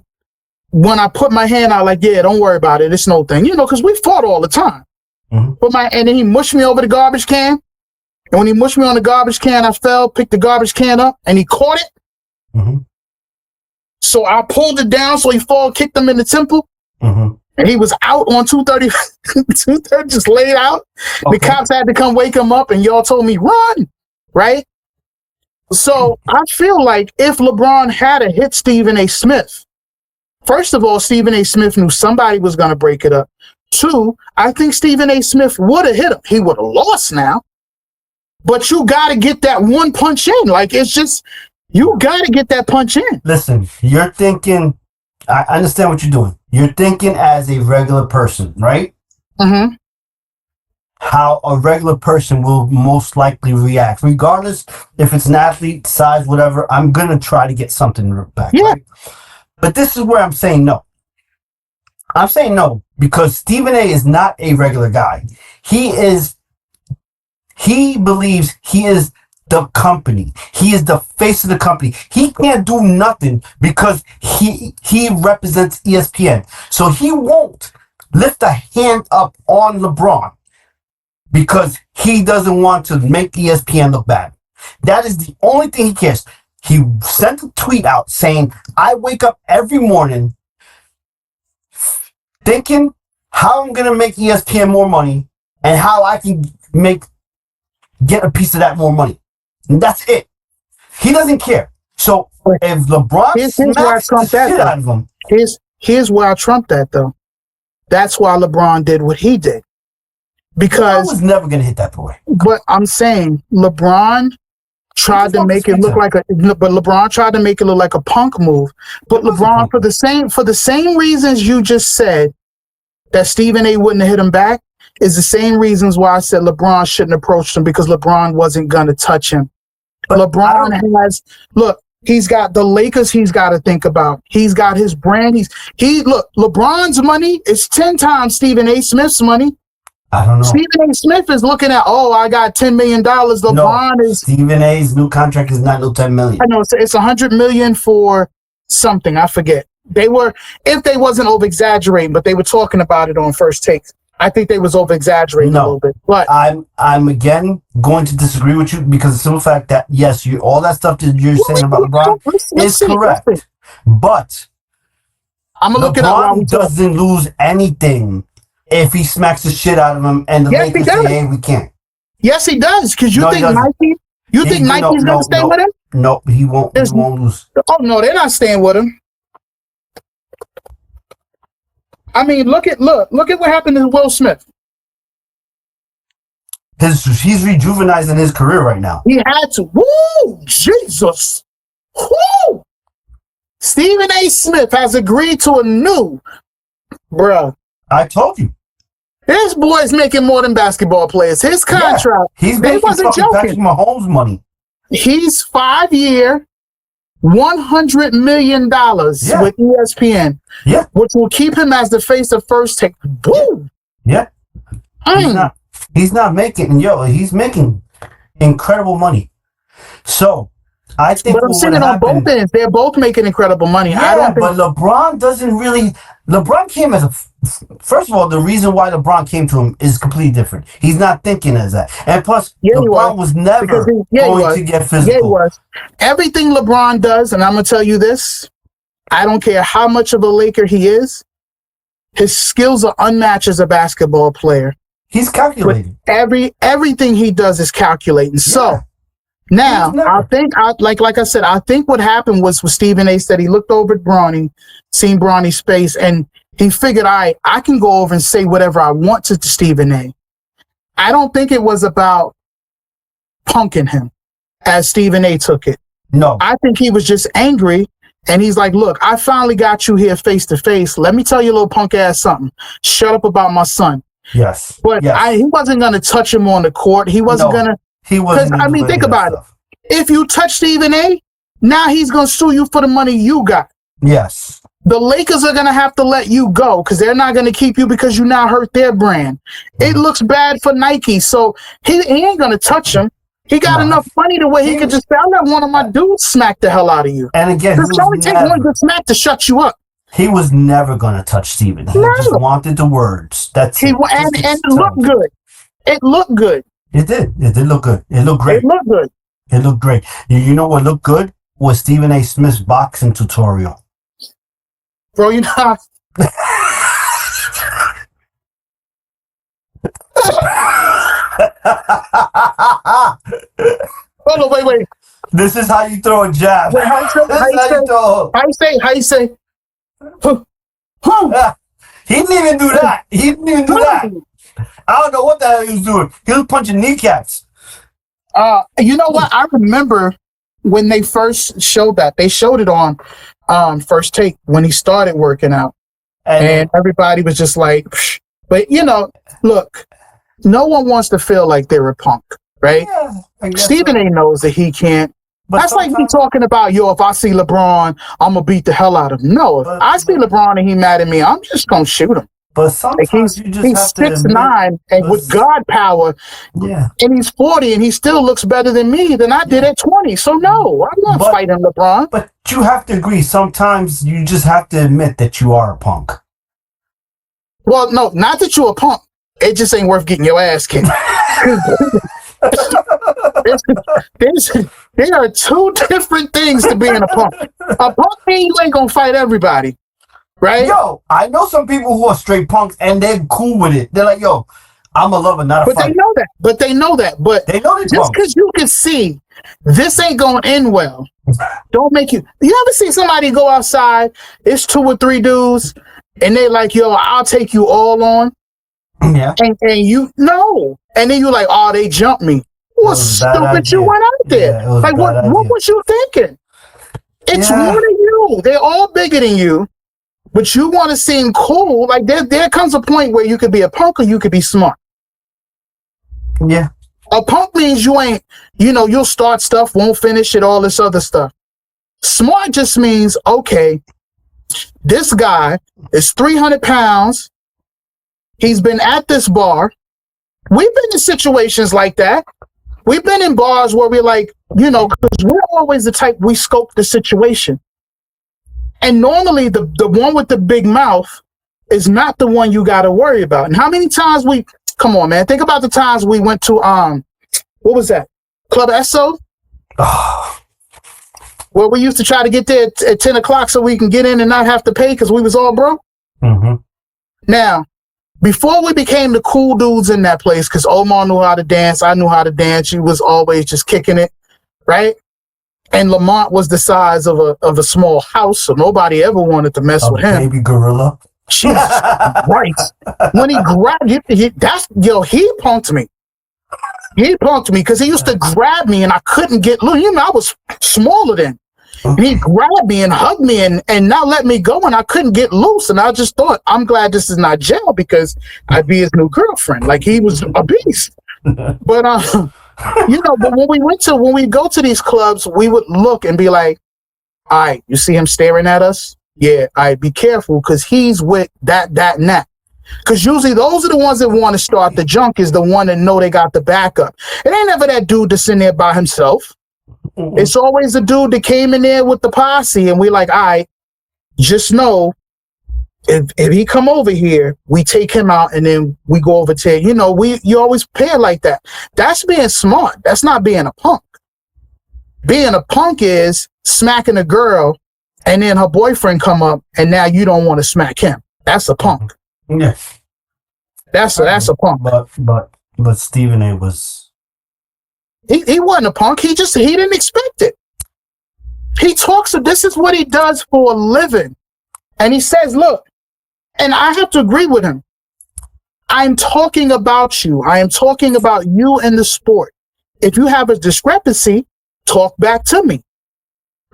when I put my hand out, like, yeah, don't worry about it. It's no thing, because we fought all the time. Mm-hmm. And then he mushed me over the garbage can. And when he mushed me on the garbage can, I fell, picked the garbage can up, and he caught it. Mm-hmm. So I pulled it down so he kicked him in the temple. Mm-hmm. And he was out on 230, 230, just laid out. Okay. The cops had to come wake him up, and y'all told me, run, right? So I feel like if LeBron had hit Stephen A. Smith, first of all, Stephen A. Smith knew somebody was going to break it up. Two, I think Stephen A. Smith would have hit him. He would have lost now. But you got to get that one punch in. Like, it's just, you got to get that punch in. Listen, you're thinking, I understand what you're doing. You're thinking as a regular person, right? Mm-hmm. How a regular person will most likely react. Regardless if it's an athlete, size, whatever, I'm going to try to get something back. Yeah. Right? But this is where I'm saying no. I'm saying no because Stephen A. is not a regular guy. He believes he is the company. He is the face of the company. He can't do nothing because he represents ESPN. So he won't lift a hand up on LeBron because he doesn't want to make ESPN look bad. That is the only thing he cares. He sent a tweet out saying, I wake up every morning thinking how I'm going to make ESPN more money and how I can get a piece of that more money. And that's it. He doesn't care. So if LeBron smacks the shit out of him. Here's where I trump that, though. That's why LeBron did what he did. Because I was never going to hit that boy. But I'm saying LeBron tried to make it look like a punk move. But LeBron, for the same reasons you just said that Stephen A. wouldn't have hit him back, is the same reasons why I said LeBron shouldn't approach him because LeBron wasn't going to touch him. But he's got the Lakers he's got to think about. He's got his brand. LeBron's money is 10 times Stephen A. Smith's money. I don't know. Stephen A. Smith is looking at, I got $10 million. LeBron is Stephen A.'s new contract is not no $10 million. I know it's $100 million for something. I forget. If they wasn't over exaggerating, but they were talking about it on First Takes. I think they was over exaggerating a little bit. But I'm again going to disagree with you because of the simple fact that yes, all that stuff that you're saying about LeBron is correct. But I'm gonna look it up. LeBron doesn't lose anything if he smacks the shit out of him and the Lakers say, hey, we can't. Yes, he does. Because you think Nike's gonna stay with him? No, he won't. He won't lose. Oh no, they're not staying with him. I mean, look at what happened to Will Smith. He's rejuvenizing his career right now. He had to. Woo! Jesus! Woo! Stephen A. Smith has agreed to a new, bruh. I told you. This boy's making more than basketball players. His contract. He's making fucking Patrick Mahomes money. He's 5-year, $100 million with ESPN. Yeah. Which will keep him as the face of First Take. Boom. Yeah. He's not making, he's making incredible money. So I think, but I'm saying it on both ends. They're both making incredible money. Yeah, but LeBron doesn't really. LeBron came as a. First of all, the reason why LeBron came to him is completely different. He's not thinking as that, and plus, LeBron was never going to get physical. Yeah, he was. Everything LeBron does, and I'm gonna tell you this: I don't care how much of a Laker he is. His skills are unmatched as a basketball player. He's calculating. Everything he does is calculating. Yeah. So. Now, I think, like I said, I think what happened was with Stephen A. said he looked over at Bronny, seen Bronny's face, and he figured, I can go over and say whatever I want to Stephen A. I don't think it was about punking him as Stephen A. took it. No. I think he was just angry, and he's like, look, I finally got you here face to face. Let me tell you a little punk ass something. Shut up about my son. Yes. But yes. He wasn't going to touch him on the court. He wasn't going to. He wasn't. I mean, think about it. If you touch Stephen A., now he's going to sue you for the money you got. Yes. The Lakers are going to have to let you go because they're not going to keep you because you now hurt their brand. It looks bad for Nike, so he ain't going to touch him. He got enough money to where he could just say, I'll let one of my dudes smack the hell out of you. And again, it only takes one good smack to shut you up. He was never going to touch Stephen. He just wanted the words. That's it. And it looked good. It looked good. It did. It did look good. It looked great. It looked good. It looked great. You know what looked good? Was Stephen A. Smith's boxing tutorial. Bro, you know. Hold on, wait. This is how you throw a jab. Wait, how you say? He didn't even do that. I don't know what the hell he was doing. He was punching kneecaps. You know what? I remember when they first showed that. They showed it on First Take when he started working out. And everybody was just like, psh. But, look, no one wants to feel like they're a punk, right? Yeah, Stephen A. knows that he can't. But that's like me talking about, if I see LeBron, I'm going to beat the hell out of him. No, if I see LeBron and he mad at me, I'm just going to shoot him. But sometimes you just have to admit, 6'9" and with God power, and he's 40 and he still looks better than me than I did at 20. So no, I'm not fighting LeBron. But you have to agree, sometimes you just have to admit that you are a punk. Well, no, not that you're a punk. It just ain't worth getting your ass kicked. There are two different things to being a punk. A punk means you ain't gonna fight everybody. Right? Yo, I know some people who are straight punks and they're cool with it. They're like, yo, I'm a lover, not a fighter. They know that. But they know just because you can see this ain't going to end well, don't make you. You ever see somebody go outside, it's 2 or 3 dudes, and they like, yo, I'll take you all on. Yeah. And you know. And then you're like, oh, they jumped me. What stupid you went out there. Yeah, like what was you thinking? It's one of you. They're all bigger than you. But you want to seem cool. Like there comes a point where you could be a punk or you could be smart. Yeah. A punk means you ain't, you'll start stuff, won't finish it, all this other stuff. Smart just means, okay, this guy is 300 pounds. He's been at this bar. We've been in situations like that. We've been in bars where we're like, because we're always the type, we scope the situation. And normally the one with the big mouth is not the one you got to worry about. And how many times come on, man, think about the times we went to, what was that? Club Esso? Where we used to try to get there at 10 o'clock so we can get in and not have to pay because we was all broke. Mm-hmm. Now, before we became the cool dudes in that place, because Omar knew how to dance, I knew how to dance, you was always just kicking it, right? And Lamont was the size of a small house, so nobody ever wanted to mess with him. Baby gorilla. Jesus Christ. When he grabbed he punked me. He punked me because he used to grab me and I couldn't get loose. You know, I was smaller than. And he grabbed me and hugged me and not let me go, and I couldn't get loose. And I just thought, I'm glad this is not jail because I'd be his new girlfriend. Like, he was a beast. But you know, but when we go to these clubs, we would look and be like, all right, you see him staring at us? Yeah, all right, be careful because he's with that, and that. Because usually those are the ones that want to start the junk, is the one that know they got the backup. It ain't never that dude that's in there by himself. Mm-hmm. It's always the dude that came in there with the posse, and we like, all right, just know if he come over here, we take him out, and then we go over to, you know, you always pair like that. That's being smart. That's not being a punk. Being a punk is smacking a girl, and then her boyfriend come up, and now you don't want to smack him. That's a punk. Yes, that's a punk. But Stephen A. was he wasn't a punk. He didn't expect it. He talks. This is what he does for a living, and he says, "Look," and I have to agree with him. I'm talking about you. I am talking about you in the sport. If you have a discrepancy, talk back to me.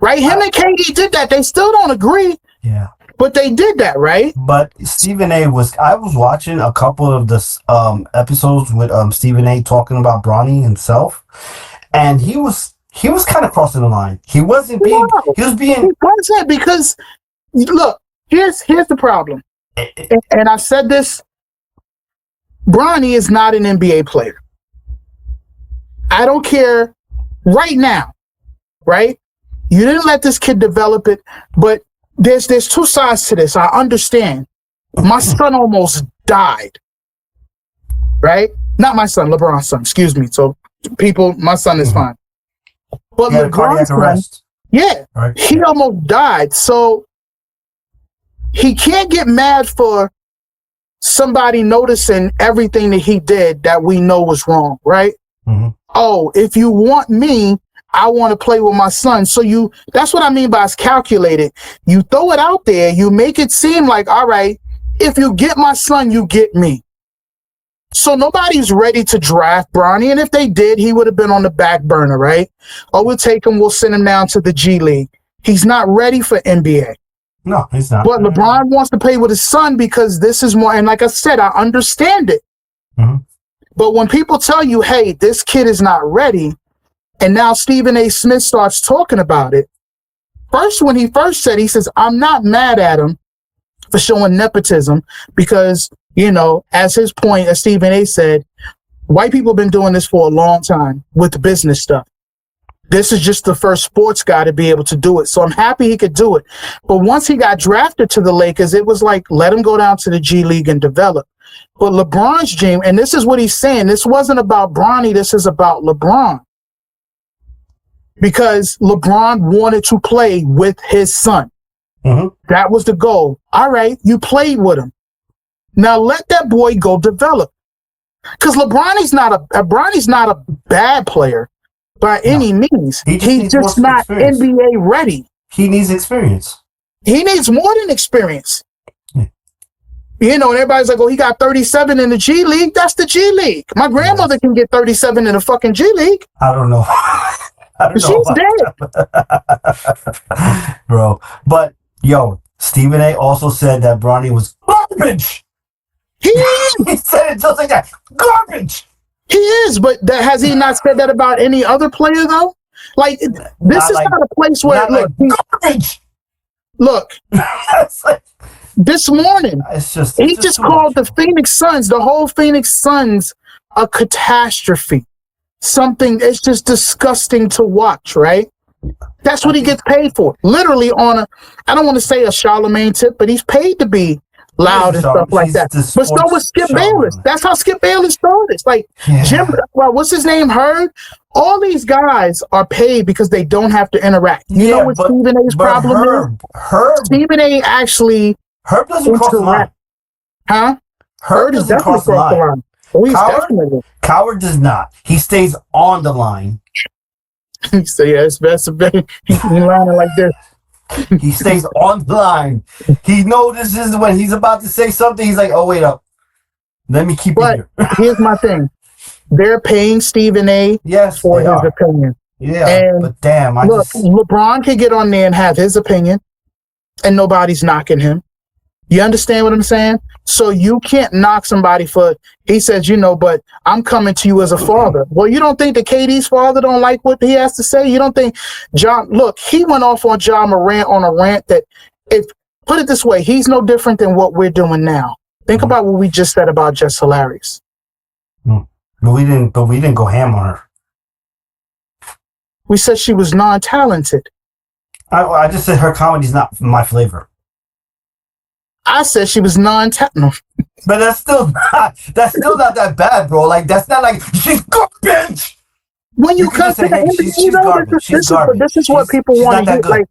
Right? Him and Katie did that. They still don't agree. Yeah. But they did that, right? But Stephen A. I was watching a couple of the episodes with Stephen A. talking about Bronny himself, and he was kind of crossing the line. He wasn't being. No, he was being. He wasn't, because look, here's the problem, and I said this. Bronny is not an NBA player. I don't care right now, right? You didn't let this kid develop it, but there's two sides to this. I understand. My son almost died, right? Not my son, LeBron's son, excuse me. So people, my son is fine. But LeBron's son, yeah, right. He almost died. So he can't get mad for somebody noticing everything that he did that we know was wrong, right? Mm-hmm. Oh, if you want me, I want to play with my son. So that's what I mean by it's calculated. You throw it out there, you make it seem like, all right, if you get my son, you get me. So nobody's ready to draft Bronny. And if they did, he would have been on the back burner, right? Oh, we'll take him, we'll send him down to the G League. He's not ready for NBA. No, he's not. But LeBron wants to play with his son because this is more, and like I said, I understand it. Mm-hmm. But when people tell you, hey, this kid is not ready, and now Stephen A. Smith starts talking about it. First, when he first said, he says, I'm not mad at him for showing nepotism because, you know, as his point, as Stephen A. said, white people have been doing this for a long time with the business stuff. This is just the first sports guy to be able to do it. So I'm happy he could do it. But once he got drafted to the Lakers, it was like, let him go down to the G League and develop. But LeBron's dream, and this is what he's saying, this wasn't about Bronny, this is about LeBron. Because LeBron wanted to play with his son. Mm-hmm. That was the goal. All right, you played with him. Now let that boy go develop. Because Bronny's not a bad player by any means. He's just not NBA ready. He needs experience. He needs more than experience. Yeah. You know, and everybody's like, oh, he got 37 in the G League. That's the G League. My grandmother can get 37 in the fucking G League. I don't know. She's dead. Bro. But, yo, Stephen A. also said that Bronny was garbage. He is. He said it just like that. Garbage. He is, but has he not said that about any other player, though? Like, this is not a place where, look, garbage. Look, this morning, he just called the Phoenix Suns, the whole Phoenix Suns, a catastrophe. Something that's just disgusting to watch, right? That's what he gets paid for. Literally I don't want to say a Charlemagne tip, but he's paid to be loud and stuff like that. But so was Skip Bayless. That's how Skip Bayless started. It's like Jim, what's his name? Hurd. All these guys are paid because they don't have to interact. You know what Stephen A's problem is? Stephen A. actually Herb doesn't cross the line. Huh? Herb doesn't cross the line. Oh, he's definitely. Coward does not. He stays on the line. He said, yeah, it's best to be. He lining like this. He stays on the line. He notices when he's about to say something. He's like, "Oh, wait up. Let me keep it here." Here's my thing. They're paying Stephen A. for his opinion. Yeah, and but damn, LeBron can get on there and have his opinion, and nobody's knocking him. You understand what I'm saying? So you can't knock somebody for, he says, but I'm coming to you as a father. Well, you don't think that KD's father don't like what he has to say? You don't think he went off on Ja Morant on a rant that, put it this way, he's no different than what we're doing now. Think about what we just said about Jess Hilarious. But we didn't go ham on her. We said she was non-talented. I just said her comedy's not my flavor. I said she was non-talented. But that's still not that bad, bro. Like, that's not like, she's garbage. When you come to the end, she's garbage. She's garbage. This is what people want to hear. Like,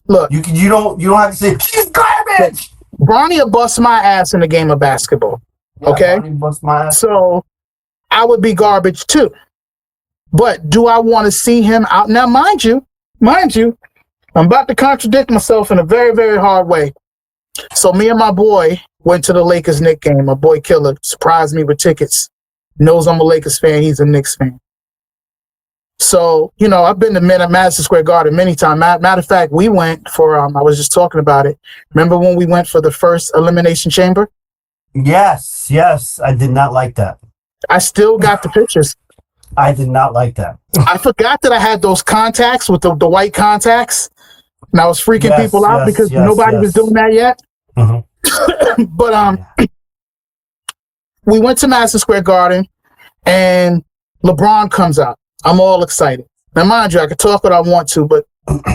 look, you don't have to say she's garbage. Bronny will bust my ass in a game of basketball. Yeah, okay, bust my ass. So I would be garbage too. But do I want to see him out? Now, mind you, I'm about to contradict myself in a very, very hard way. So me and my boy went to the Lakers-Knicks game. My boy Killer surprised me with tickets. Knows I'm a Lakers fan. He's a Knicks fan. So, I've been to Madison Square Garden many times. Matter of fact, we went for, I was just talking about it. Remember when we went for the first Elimination Chamber? Yes. I did not like that. I still got the pictures. I did not like that. I forgot that I had those contacts with the white contacts. And I was freaking people out because nobody was doing that yet. Mm-hmm. But we went to Madison Square Garden, and LeBron comes out. I'm all excited. Now, mind you, I can talk what I want to, but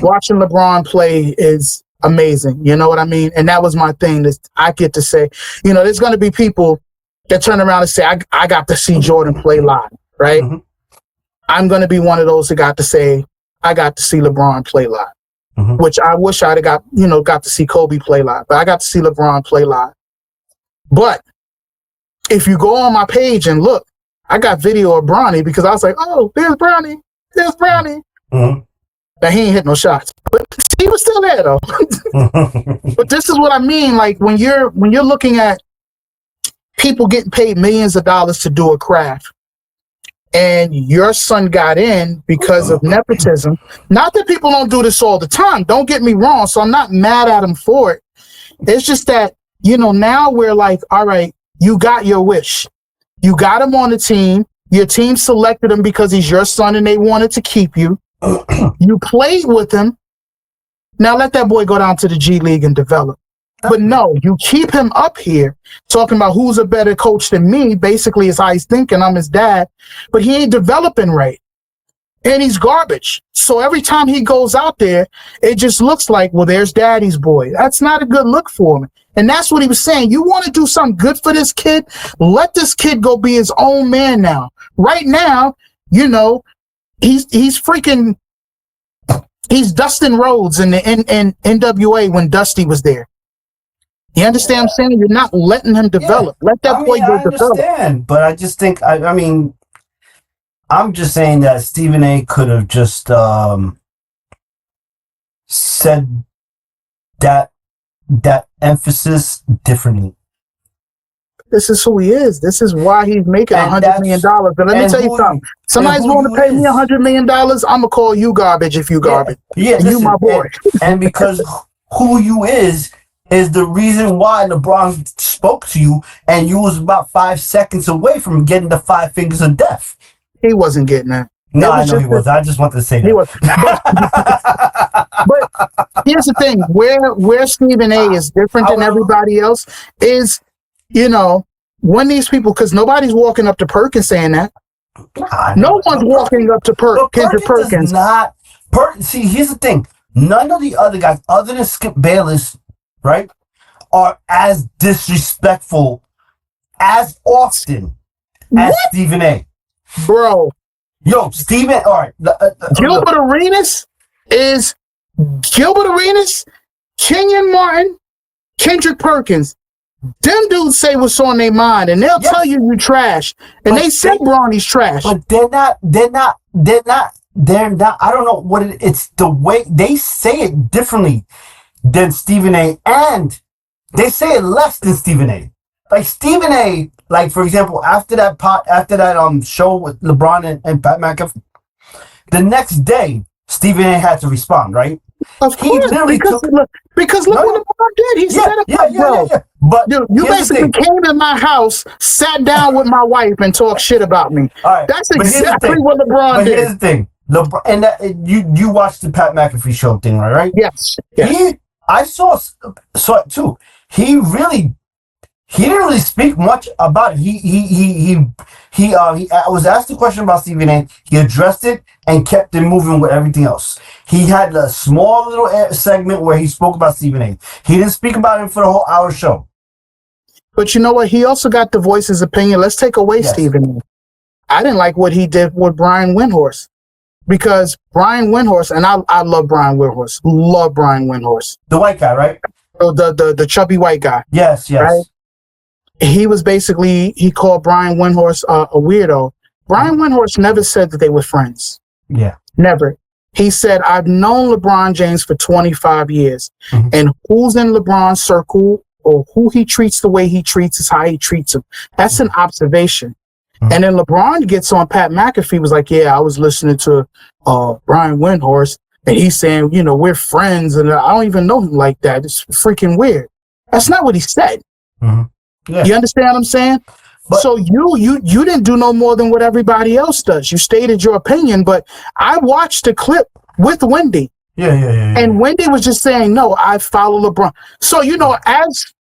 watching LeBron play is amazing. You know what I mean? And that was my thing. I get to say, there's going to be people that turn around and say, I got to see Jordan play live, right? Mm-hmm. I'm going to be one of those that got to say, I got to see LeBron play live. Mm-hmm. Which I wish I'd have got to see Kobe play live, but I got to see LeBron play live. But if you go on my page and look, I got video of Bronny because I was like, oh, there's Bronny. Mm-hmm. Now he ain't hit no shots, but he was still there though. But this is what I mean. Like when you're looking at people getting paid millions of dollars to do a craft, and your son got in because of nepotism. Not that people don't do this all the time. Don't get me wrong. So I'm not mad at him for it. It's just that, now we're like, all right, you got your wish. You got him on the team. Your team selected him because he's your son and they wanted to keep you. You played with him. Now let that boy go down to the G League and develop. But no, you keep him up here talking about who's a better coach than me. Basically, is how he's thinking. I'm his dad, but he ain't developing right. And he's garbage. So every time he goes out there, it just looks like, well, there's daddy's boy. That's not a good look for him. And that's what he was saying. You want to do something good for this kid? Let this kid go be his own man now. Right now, he's freaking, he's Dustin Rhodes in the NWA when Dusty was there. You understand what I'm saying? You're not letting him develop. Yeah. Let that boy go develop. I understand, but I just think, I'm just saying that Stephen A. could have just said that emphasis differently. This is who he is. This is why he's making $100 million. But let me tell you something. Somebody's willing to pay me $100 million. I'm going to call you garbage if you garbage. Yeah, and you my boy. And because who you is the reason why LeBron spoke to you, and you was about 5 seconds away from getting the 5 fingers of death. He wasn't getting that. No, I know he was. I just wanted to say that. He was. But here's the thing: where Stephen A. is different than everybody else is, when these people, because nobody's walking up to Perkins saying that. No one's walking up to Kendrick Perkins. See, here's the thing: none of the other guys, other than Skip Bayless, right, are as disrespectful as often as Stephen A. Bro. Yo, Stephen, all right. Gilbert Arenas, Kenyon Martin, Kendrick Perkins. Them dudes say what's on their mind, and they'll tell you trash. And they say Bronny's trash. But they're not they're not. I don't know what it's the way they say it differently than Stephen A. And they say it less than Stephen A. Like Stephen A. Like for example, after that show with LeBron and Pat McAfee, the next day Stephen A. had to respond, right? Of course, because look what LeBron did. He set up, bro. Yeah. But dude, you basically came in my house, sat down with my wife, and talked shit about me. All right, that's exactly what LeBron did. Here's the thing, LeBron, and you watched the Pat McAfee show thing, right? Yes. I saw it too. He didn't really speak much about it. He was asked a question about Stephen A. He addressed it and kept it moving with everything else. He had a small little segment where he spoke about Stephen A. He didn't speak about it for the whole hour show. But you know what? He also got to voice his opinion. Let's take away Stephen A. I didn't like what he did with Brian Windhorst. Because Brian Windhorst, and I love Brian Windhorst. Love Brian Windhorst. The white guy, right? The chubby white guy. Yes. Right? He was basically, he called Brian Windhorst a weirdo. Brian Windhorst never said that they were friends. Yeah. Never. He said, I've known LeBron James for 25 years. Mm-hmm. And who's in LeBron's circle or who he treats the way he treats is how he treats him. That's an observation. Mm-hmm. And then LeBron gets on Pat McAfee, was like, yeah, I was listening to Brian Windhorst, and he's saying, we're friends, and I don't even know him like that. It's freaking weird. That's not what he said. Mm-hmm. Yeah. You understand what I'm saying? But, so you didn't do no more than what everybody else does. You stated your opinion, but I watched the clip with Wendy. Yeah. And Wendy was just saying, no, I follow LeBron. So, as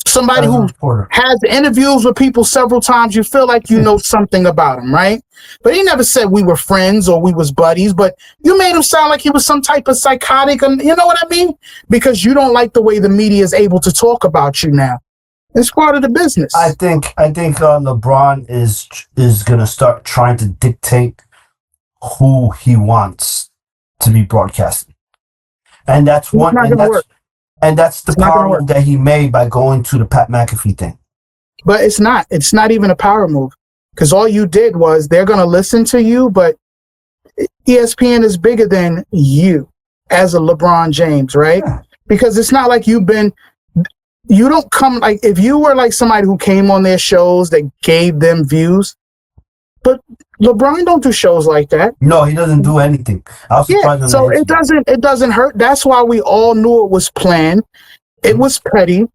somebody who has interviews with people several times, you feel like you know something about him, right? But he never said we were friends or we was buddies, but you made him sound like he was some type of psychotic, and you know what I mean? Because you don't like the way the media is able to talk about you now. It's part of the business. I think LeBron is gonna start trying to dictate who he wants to be broadcasting, and that's the power move that he made by going to the Pat McAfee thing. But it's not even a power move, because all you did was they're gonna listen to you, but ESPN is bigger than you as a LeBron James, right? Yeah. Because it's not like you don't come, like, if you were like somebody who came on their shows that gave them views, but LeBron don't do shows like that. No, he doesn't do anything. So it doesn't hurt. That's why we all knew it was planned. It was petty.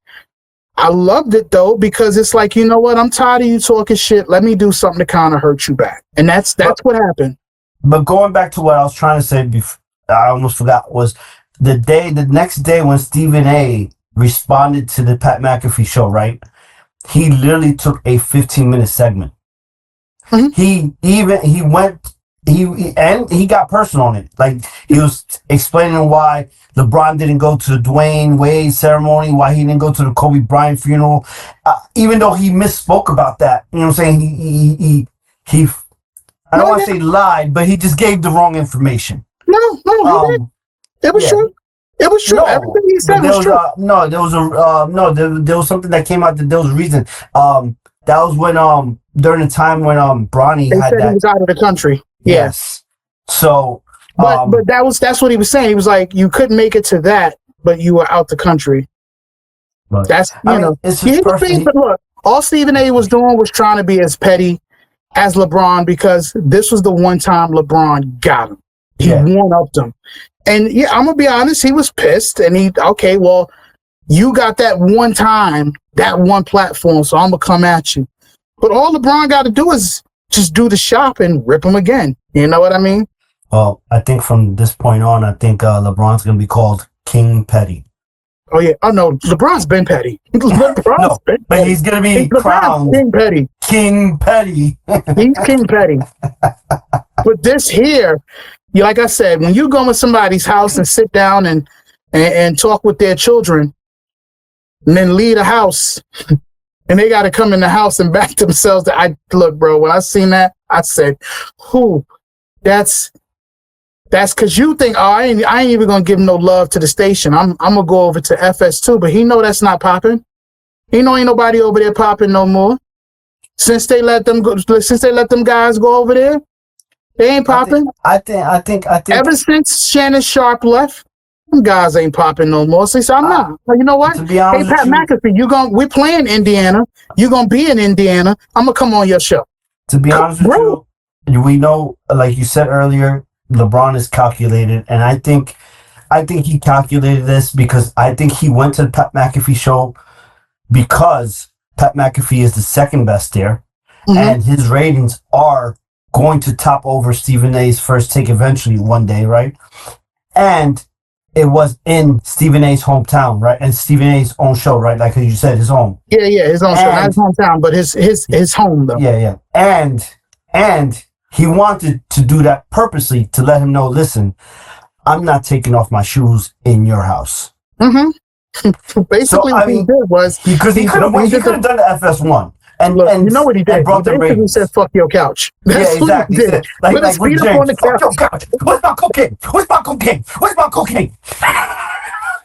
I loved it though, because it's like, you know what? I'm tired of you talking shit. Let me do something to kind of hurt you back. And that's what happened. But going back to what I was trying to say before, I almost forgot, was the next day when Stephen A. responded to the Pat McAfee show, right? He literally took a 15-minute segment. Mm-hmm. He got personal on it. Like, he was explaining why LeBron didn't go to the Dwayne Wade ceremony, why he didn't go to the Kobe Bryant funeral, even though he misspoke about that. You know what I'm saying? He I don't want to say lied, but he just gave the wrong information. No, it was true. It was true. Everything he said was true. There was something that came out that there was a reason. That was when during the time when Bronny they had said that. He was out of the country. Yes. So but that's what he was saying. He was like, you couldn't make it to that, but you were out the country. Right. That's it's his person. But look, all Stephen A. was doing was trying to be as petty as LeBron, because this was the one time LeBron got him. He one-upped him. And I'm gonna be honest, he was pissed, and you got that one time, that one platform, so I'm gonna come at you. But all LeBron got to do is just do the shop and rip him again. You know what I mean? Well, I think from this point on, I think LeBron's gonna be called King Petty. Oh yeah. Oh no, LeBron's been petty. But he's gonna be crowned King Petty. King Petty. He's King Petty. But this here, like I said, when you go in somebody's house and sit down and talk with their children, and then leave the house, and they got to come in the house and back themselves. Look, bro, when I seen that, I said, that's because you think, I ain't even gonna give no love to the station. I'm gonna go over to FS2, but he know that's not popping. He know ain't nobody over there popping no more. Since they let them guys go over there, They ain't popping. I think. Ever since Shannon Sharp left, them guys ain't popping no more. So I'm not. Well, you know what? To be Hey, honest Pat with you, McAfee, we're playing Indiana. You're gonna be in Indiana. I'm gonna come on your show. to be honest with you, we know, like you said earlier, LeBron is calculated, and I think he calculated this because I think he went to the Pat McAfee show because Pat McAfee is the second best there, and his ratings are going to top over Stephen A's First Take eventually one day, right? And it was in Stephen A's hometown, right? And Stephen A's own show, right? Like you said, his home. Yeah, his own show, not his hometown, but his home though. Yeah. And he wanted to do that purposely to let him know, listen, I'm not taking off my shoes in your house. Basically, so, what he did was because he could have done the FS1. And, look, and you know what he did? He basically said, "Fuck your couch." That's exactly. What he did. Like Put his with feet James, up on the fuck couch. your couch. Where's my cocaine? Where's my cocaine? Where's my cocaine?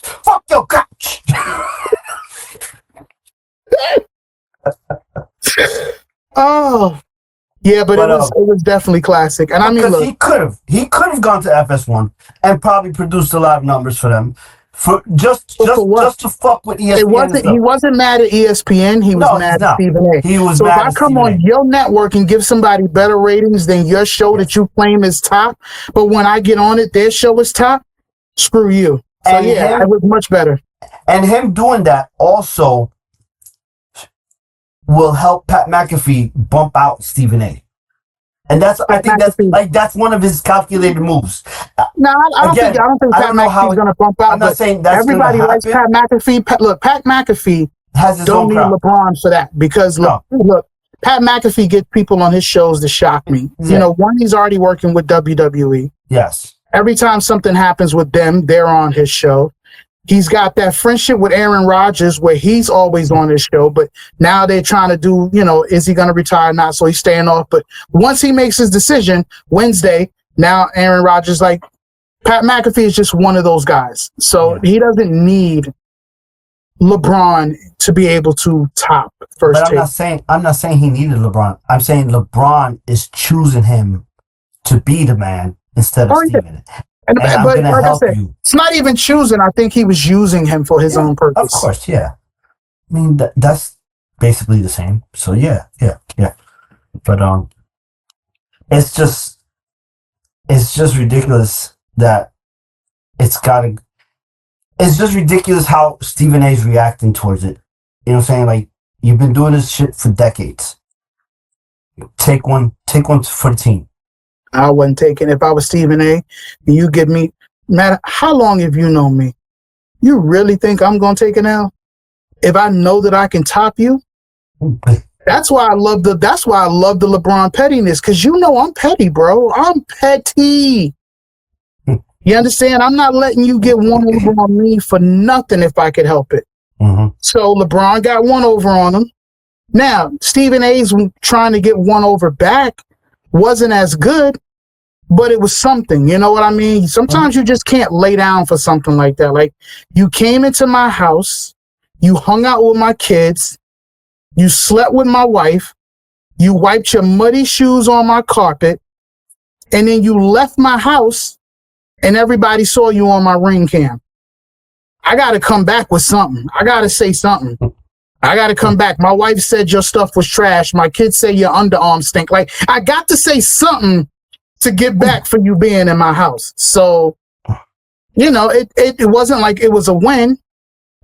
Fuck your couch. Oh, yeah, but it was definitely classic. And I mean, look, he could have gone to FS1 and probably produced a lot of numbers for them. Just to fuck with ESPN. He wasn't mad at ESPN. He was mad at Stephen A. He was so mad if I come on your network and give somebody better ratings than your show that you claim is top, but when I get on it, their show is top, screw you. So it was much better. And him doing that also will help Pat McAfee bump out Stephen A. And that's one of his calculated moves. No, I don't think Pat McAfee's going to bump out. I'm not saying that's everybody likes Pat McAfee. Look, Pat McAfee has his don't own need crowd. LeBron for that because look, Pat McAfee gets people on his shows to shock me. Yeah. You know, one, he's already working with WWE. Yes. Every time something happens with them, they're on his show. He's got that friendship with Aaron Rodgers where he's always on his show, but now they're trying to do, is he going to retire or not? So he's staying off. But once he makes his decision Wednesday, now Aaron Rodgers, like Pat McAfee is just one of those guys. So he doesn't need LeBron to be able to top First Take. I'm not saying he needed LeBron. I'm saying LeBron is choosing him to be the man instead of Steven. But like I said, it's not even choosing. I think he was using him for his own purpose. Of course, yeah. I mean, that's basically the same. So yeah. But it's just ridiculous that it's just ridiculous how Stephen A's reacting towards it. You know what I'm saying? Like, you've been doing this shit for decades. Take one for the team. I wasn't taking. If I was Stephen A, and you give me, matter how long have you known me? You really think I'm gonna take an L? If I know that I can top you, that's why I love the LeBron pettiness, because I'm petty, bro. I'm petty. You understand? I'm not letting you get one over on me for nothing if I could help it. Mm-hmm. So LeBron got one over on him. Now Stephen A's trying to get one over back. Wasn't as good, but it was something. You know what I mean? Sometimes you just can't lay down for something like that. Like, you came into my house, you hung out with my kids, you slept with my wife, you wiped your muddy shoes on my carpet, and then you left my house and everybody saw you on my Ring cam. I got to come back with something. I got to say something. I got to come back. My wife said your stuff was trash. My kids say your underarms stink. Like, I got to say something to get back for you being in my house. So, it wasn't like it was a win.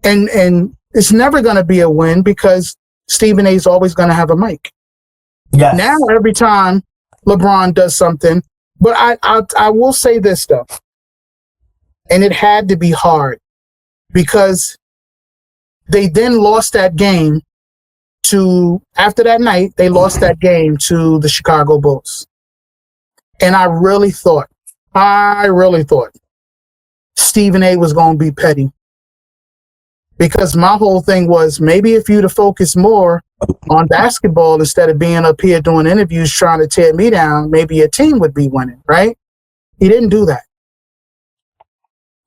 And it's never going to be a win because Stephen A is always going to have a mic. Yes. Now, every time LeBron does something, but I will say this, though. And it had to be hard because they then lost that game after that night, they lost that game to the Chicago Bulls. And I really thought Stephen A was going to be petty. Because my whole thing was, maybe if you'd have focused more on basketball instead of being up here doing interviews trying to tear me down, maybe your team would be winning, right? He didn't do that.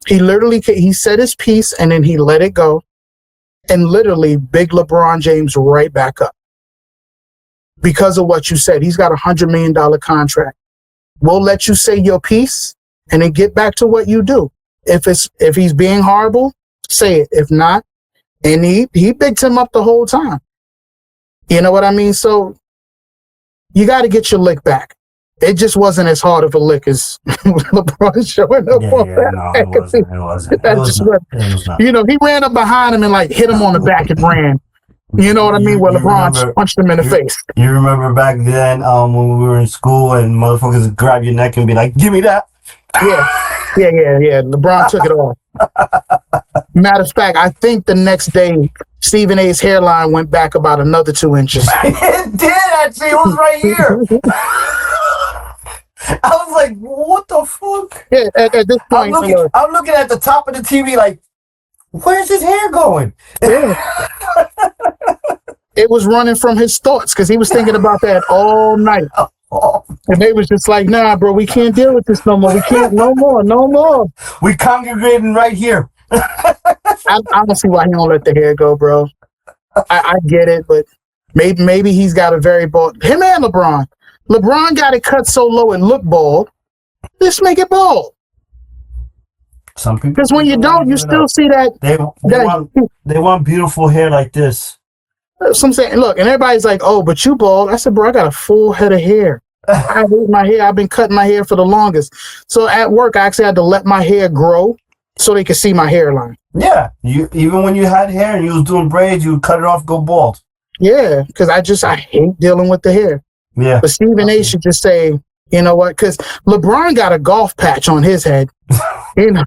He said his piece and then he let it go. And literally, big LeBron James right back up. Because of what you said. He's got $100 million contract. we'll let you say your piece and then get back to what you do. If he's being horrible, say it. If not, and he picked him up the whole time. You know what I mean? So you got to get your lick back. It just wasn't as hard of a lick as LeBron showing up on that. No, it wasn't. It wasn't. That just was not. You know, he ran up behind him and like hit him on the back and ran. You know what I mean? Where LeBron punched him in the face. You remember back then when we were in school and motherfuckers would grab your neck and be like, "Give me that." Yeah. LeBron took it off. Matter of fact, I think the next day, Stephen A's hairline went back about another 2 inches. It did, actually. It was right here. I was like, what the fuck? Yeah, at this point, I'm looking at the top of the TV like, where's his hair going? Yeah. It was running from his thoughts because he was thinking about that all night. And they was just like, nah, bro, we can't deal with this no more. We can't, no more. We congregating right here. I don't see why he don't let the hair go, bro. I get it, but maybe he's got a very bald. Him and LeBron. LeBron got it cut so low it looked bald. Let's make it bald. Some people. Because when you don't, you still see that. They want beautiful hair like this. So I'm saying, look, and everybody's like, oh, but you bald. I said, bro, I got a full head of hair. I hate my hair. I've been cutting my hair for the longest. So at work, I actually had to let my hair grow so they could see my hairline. Yeah. Even when you had hair and you was doing braids, you would cut it off, go bald. Yeah, because I hate dealing with the hair. Yeah. But Stephen A should just say, you know what? Because LeBron got a golf patch on his head. You know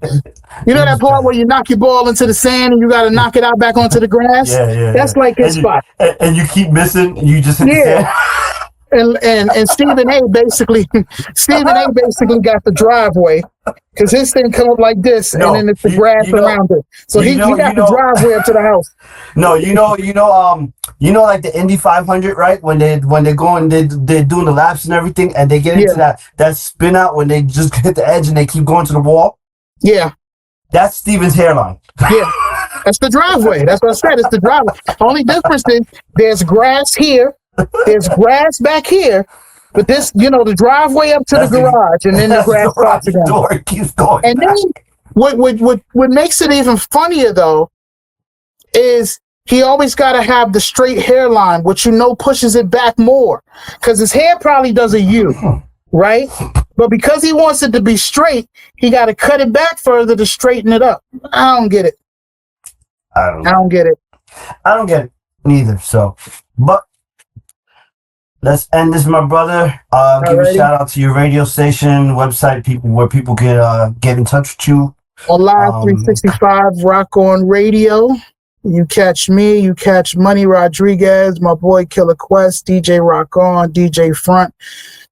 that part where you knock your ball into the sand and you got to knock it out back onto the grass? Yeah. That's like his spot. And you keep missing, you just hit the sand. And Stephen A basically got the driveway because his thing come up like this, and then it's the grass around it. So he got the driveway up to the house. No, like the Indy 500, right? When they go and they're doing the laps and everything, and they get into that spin out when they just hit the edge and they keep going to the wall. Yeah, that's Steven's hairline. Yeah, that's the driveway. That's what I said. It's the driveway. Only difference is there's grass here. There's grass back here, but this, the driveway up to the garage, and then the grass starts again. Door keeps going. And then what makes it even funnier though is he always got to have the straight hairline, which pushes it back more, because his hair probably does a U, right? But because he wants it to be straight, he got to cut it back further to straighten it up. I don't get it. I don't get it. I don't get it neither. So, but. Let's end this, my brother. Give a shout out to your radio station, website, where people can get in touch with you. On Live 365 Rock On Radio. You catch me, you catch Money Rodriguez, my boy Killer Quest, DJ Rock On, DJ Front,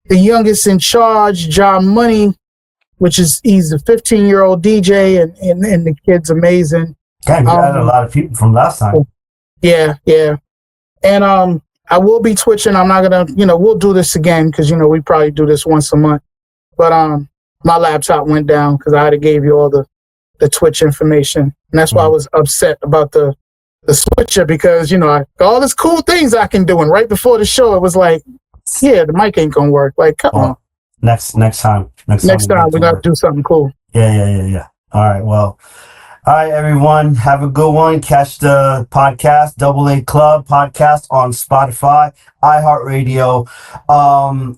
the youngest in charge, Ja Money, he's a 15-year-old DJ, and the kid's amazing. Damn, you had a lot of people from last time. Yeah. And I will be twitching. I'm not gonna, we'll do this again because we probably do this once a month. But my laptop went down because I had gave you all the Twitch information, and that's why I was upset about the switcher, because all these cool things I can do, and right before the show it was like, yeah, the mic ain't gonna work. Like, come on. Next time we gotta do something cool. Yeah. All right, well. All right, everyone. Have a good one. Catch the podcast, AA Club podcast on Spotify, Iheart Radio,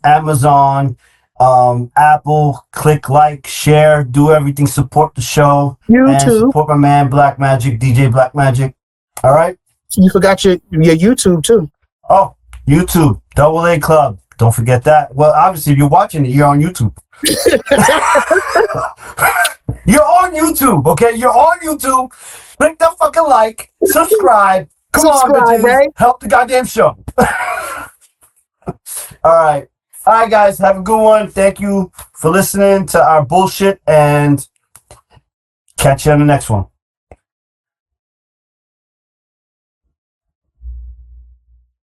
Amazon, Apple. Click like, share, do everything. Support the show. YouTube. And support my man, Blackmagic, DJ Blackmagic. All right? You forgot your YouTube, too. Oh, YouTube, AA Club. Don't forget that. Well, obviously, if you're watching it, you're on YouTube. You're on YouTube, okay? You're on YouTube. Click the fucking like. Subscribe. Come on, bitches. Right? Help the goddamn show. All right, guys. Have a good one. Thank you for listening to our bullshit, and catch you on the next one.